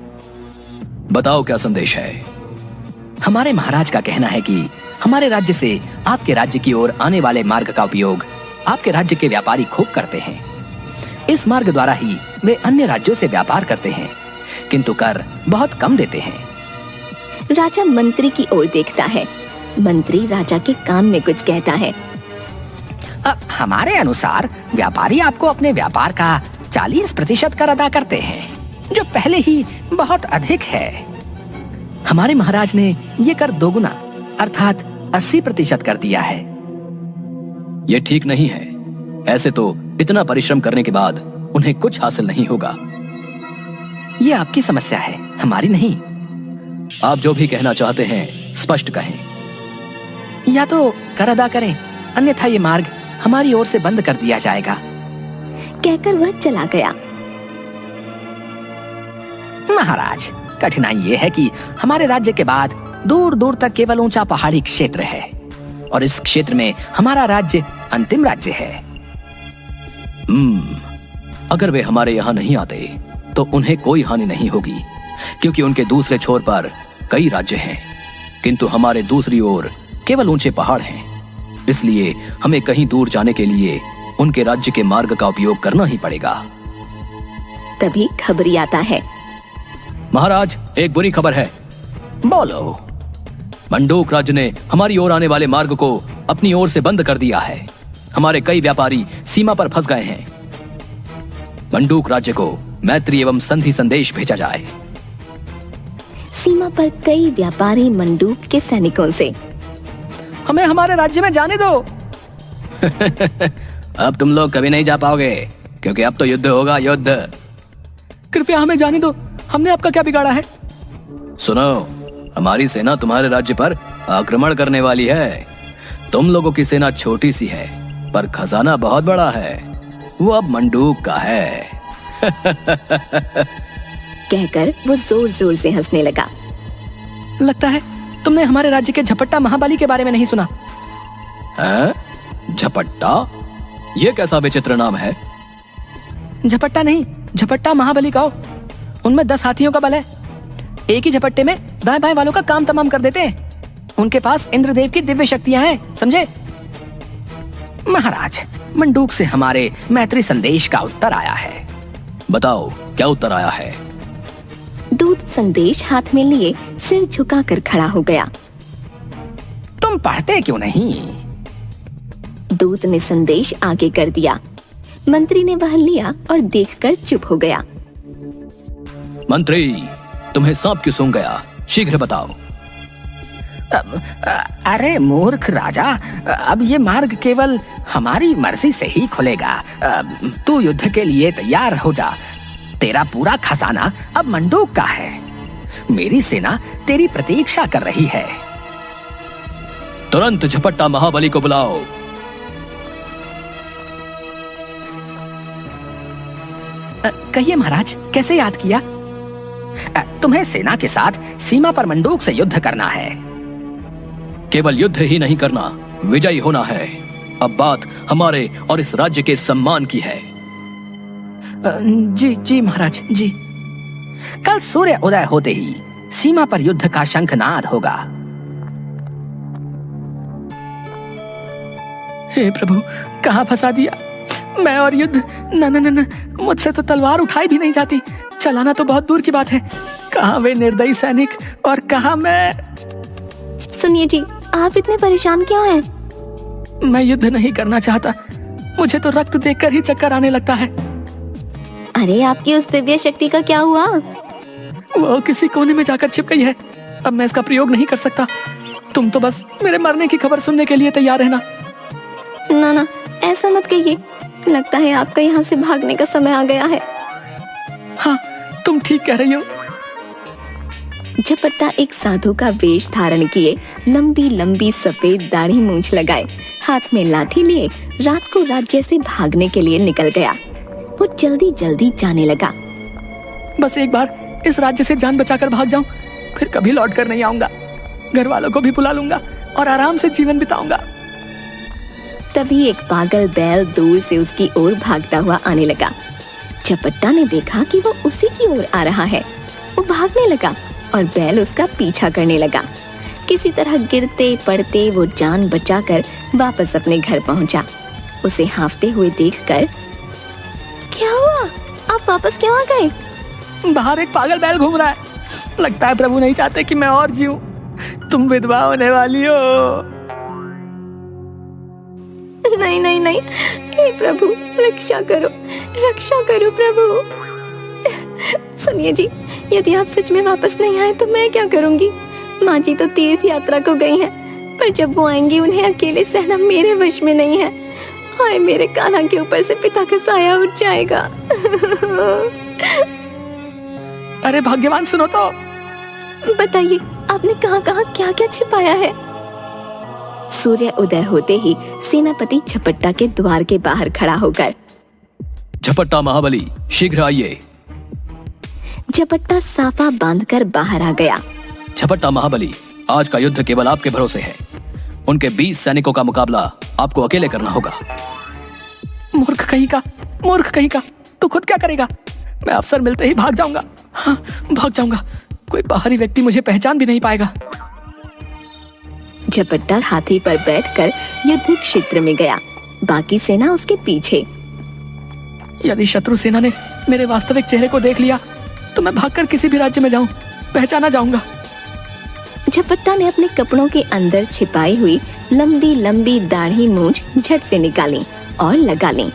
बताओ क्या संदेश है? हमारे महाराज का कहना है कि हमारे राज्य से आपके राज्य की ओर आने वाले मार्ग का उपयोग आपके राज्य के व्यापारी खूब करते हैं। इस मार्ग द्वारा ही वे अन्य राज्यों से व्यापार करते हैं, किंतु कर बहुत कम देते हैं। राजा मंत्री की ओर देखता है। मंत्री राजा के कान में कुछ कहता है। हमारे अनुसार व्यापारी आपको अपने व्यापार का 40% कर अदा करते हैं, जो पहले ही बहुत अधिक है। हमारे महाराज ने ये कर दोगुना अर्थात 80% कर दिया है। ये ठीक नहीं है। ऐसे तो इतना परिश्रम करने के बाद उन्हें कुछ हासिल नहीं होगा। ये आपकी समस्या है, हमारी नहीं। आप जो भी कहना चाहते हैं स्पष्ट कहें। या तो कर अदा करें, अन्यथा ये मार्ग हमारी ओर से बंद कर दिया जाएगा। कहकर वह चला गया। महाराज, कठिनाई ये है कि हमारे राज्य के बाद दूर दूर तक केवल ऊंचा पहाड़ी क्षेत्र है, और इस क्षेत्र में हमारा राज्य अंतिम राज्य है। अगर वे हमारे यहाँ नहीं आते तो उन्हें कोई हानि नहीं होगी, क्योंकि उनके दूसरे छोर पर कई राज्य हैं, किंतु हमारे दूसरी ओर केवल ऊंचे पहाड़ हैं। इसलिए हमें कहीं दूर जाने के लिए उनके राज्य के मार्ग का उपयोग करना ही पड़ेगा। तभी खबरी आता है। महाराज, एक बुरी खबर है। बोलो। मंडूक राज्य ने हमारी ओर आने वाले मार्ग को अपनी ओर से बंद कर दिया है। हमारे कई व्यापारी सीमा पर फंस गए हैं। मंडूक राज्य को मैत्री एवं संधि संदेश भेजा जाए। सीमा पर कई व्यापारी मंडूक के सैनिकों से। हमें हमारे राज्य में जाने दो। अब तुम लोग कभी नहीं जा पाओगे, क्योंकि अब तो युद्ध होगा, युद्ध। कृपया हमें जाने दो, हमने आपका क्या बिगाड़ा है? सुनो, हमारी सेना तुम्हारे राज्य पर आक्रमण करने वाली है। तुम लोगों की सेना छोटी सी है, पर खजाना बहुत बड़ा है। वो अब मंडूक का है। कहकर वो जोर जोर से हंसने लगा। लगता है तुमने हमारे राज्य के झपट्टा महाबली के बारे में नहीं सुना। हैं? झपट्टा? ये कैसा विचित्र नाम है? झपट्टा नहीं, झपट्टा महाबली कहो। उनमें 10 हाथियों का बल है। एक ही झपट्टे में दाएं बाएं वालों का काम तमाम कर देते हैं। उनके पास इंद्रदेव की दिव्य शक्तियां हैं, समझे? महाराज, मंडूक से हमारे मैत्री संदेश का उत्तर आया है। बताओ क्या उत्तर आया है? दूत संदेश हाथ में लिए सिर झुकाकर खड़ा हो गया। तुम पढ़ते क्यों नहीं? दूत ने संदेश आगे कर दिया। मंत्री ने वह लिया और देखकर चुप हो गया। मंत्री, तुम्हें सांप क्यों सूंघ गया? शीघ्र बताओ। अरे मूर्ख राजा, अब ये मार्ग केवल हमारी मर्जी से ही खुलेगा। तू युद्ध के लिए तैयार हो जा। तेरा पूरा खजाना अब मंडूक का है। मेरी सेना तेरी प्रतीक्षा कर रही है। तुरंत झपट्टा महाबली को बुलाओ। कहिए महाराज, कैसे याद किया? तुम्हें सेना के साथ सीमा पर मंडूक से युद्ध करना है। केवल युद्ध ही नहीं करना, विजयी होना है। अब बात हमारे और इस राज्य के सम्मान की है। जी जी महाराज जी। कल सूर्य उदय होते ही सीमा पर युद्ध का शंखनाद होगा। हे प्रभु, कहाँ फंसा दिया मैं और युद्ध। न न न न, मुझसे तो तलवार उठाई भी नहीं जाती। चलाना तो बहुत दूर की बात है। कहाँ वे निर्दयी सैनिक और कहाँ मैं। सुनिए जी, आप इतने परेशान क्यों हैं? मैं युद्ध नहीं करना चाहता। मुझे तो रक्त देखकर ही चक्कर आने लगता है। अरे आपकी उस दिव्य शक्ति का क्या हुआ? वो किसी कोने में जाकर छिप गई है। अब मैं इसका प्रयोग नहीं कर सकता। तुम तो बस मेरे मरने की खबर सुनने के लिए तैयार रहना। ना ना, ऐसा मत कहिए। लगता है आपका यहाँ से भागने का समय आ गया है। हाँ, तुम ठीक कह रही हो। झपट्टा एक साधु का वेश धारण किए, लंबी लंबी सफेद दाढ़ी मूंछ लगाए, हाथ में लाठी लिए रात को राज्य से भागने के लिए निकल गया। वो जल्दी जल्दी जाने लगा। बस एक बार इस राज्य से जान बचाकर भाग जाऊं, फिर कभी लौट कर नहीं आऊंगा। घर वालों को भी बुला लूंगा और आराम से जीवन बिताऊंगा। तभी एक पागल बैल दूर से उसकी ओर भागता हुआ आने लगा। झपट्टा ने देखा कि वो उसी की ओर आ रहा है। वो भागने लगा और बैल उसका पीछा करने लगा। किसी तरह गिरते पड़ते वो जान बचाकर वापस अपने घर पहुंचा। उसे हांफते हुए देखकर, क्या हुआ? आप वापस क्यों आ गए? बाहर एक पागल बैल घूम रहा है। लगता है प्रभु नहीं चाहते कि मैं और जीऊं। तुम विधवा होने वाली हो। नहीं नहीं नहीं, हे प्रभु, रक्षा करो प्रभु। सुनिए जी, यदि आप सच में वापस नहीं आए तो मैं क्या करूंगी? माँ जी तो तीर्थ यात्रा को गई हैं, पर जब वो आएंगी उन्हें अकेले सहना मेरे वश में नहीं है। हाय, मेरे कान्हा के ऊपर से पिता का साया उठ जाएगा। अरे भाग्यवान, सुनो तो। बताइए, आपने कहाँ कहाँ क्या क्या छिपाया है? सूर्य उदय होते ही सेनापति झपट्टा के द्वार के बाहर खड़ा होकर, झपट्टा महाबली, शीघ्र आइए। झपट्टा साफा बांधकर बाहर आ गया। झपट्टा महाबली, आज का युद्ध केवल आपके भरोसे है। उनके 20 सैनिकों का मुकाबला आपको अकेले करना होगा। मूर्ख कहीं का, तू खुद क्या करेगा? मैं अवसर मिलते ही भाग जाऊंगा। हाँ, भाग जाऊंगा। कोई बाहरी व्यक्ति मुझे पहचान भी नहीं पाएगा। झपट्टा हाथी पर बैठकर युद्ध क्षेत्र में गया, बाकी सेना उसके पीछे। यदि शत्रु सेना ने मेरे वास्तविक चेहरे को देख लिया तो मैं भागकर किसी भी राज्य में जाऊं, पहचाना जाऊंगा। झपट्टा ने अपने कपड़ों के अंदर छिपाई हुई लंबी लंबी दाढ़ी मूंछ झट से निकाली और लगा ली।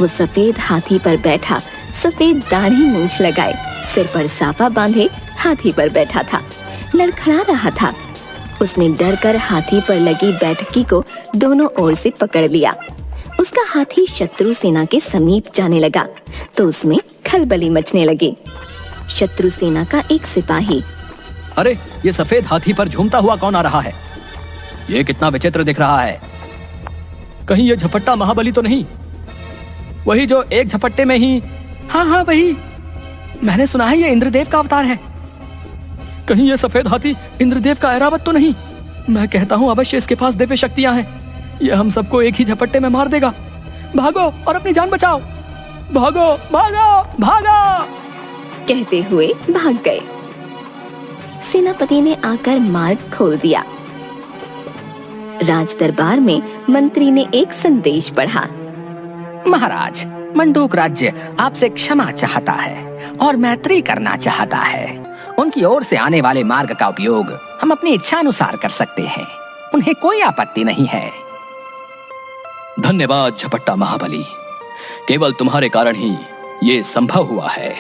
वो सफेद हाथी पर बैठा, सफेद दाढ़ी मूंछ लगाए, सिर पर साफा बांधे हाथी पर बैठा था, लड़खड़ा रहा था। उसने डरकर हाथी पर लगी बैठकी को दोनों ओर से पकड़ लिया। उसका हाथी शत्रु सेना के समीप जाने लगा तो उसमें खलबली मचने लगी। शत्रु सेना का एक सिपाही, अरे, ये सफेद हाथी पर झूमता हुआ कौन आ रहा है? ये कितना विचित्र दिख रहा है। कहीं ये झपट्टा महाबली तो नहीं? वही जो एक झपट्टे में ही। हाँ, वही। मैंने सुना है ये इंद्रदेव का अवतार है। कहीं ये सफेद हाथी इंद्रदेव का ऐरावत तो नहीं? मैं कहता हूँ अवश्य इसके पास दिव्य शक्तियां हैं। ये हम सबको एक ही झपट्टे में मार देगा। भागो और अपनी जान बचाओ। भागो भागो भागो, कहते हुए भाग गए। सेनापति ने आकर मार्ग खोल दिया। राज दरबार में मंत्री ने एक संदेश पढ़ा। महाराज, मंडूक राज्य आपसे क्षमा चाहता है और मैत्री करना चाहता है। उनकी ओर से आने वाले मार्ग का उपयोग हम अपनी इच्छा अनुसार कर सकते हैं। उन्हें कोई आपत्ति नहीं है। धन्यवाद झपट्टा महाबली, केवल तुम्हारे कारण ही ये संभव हुआ है।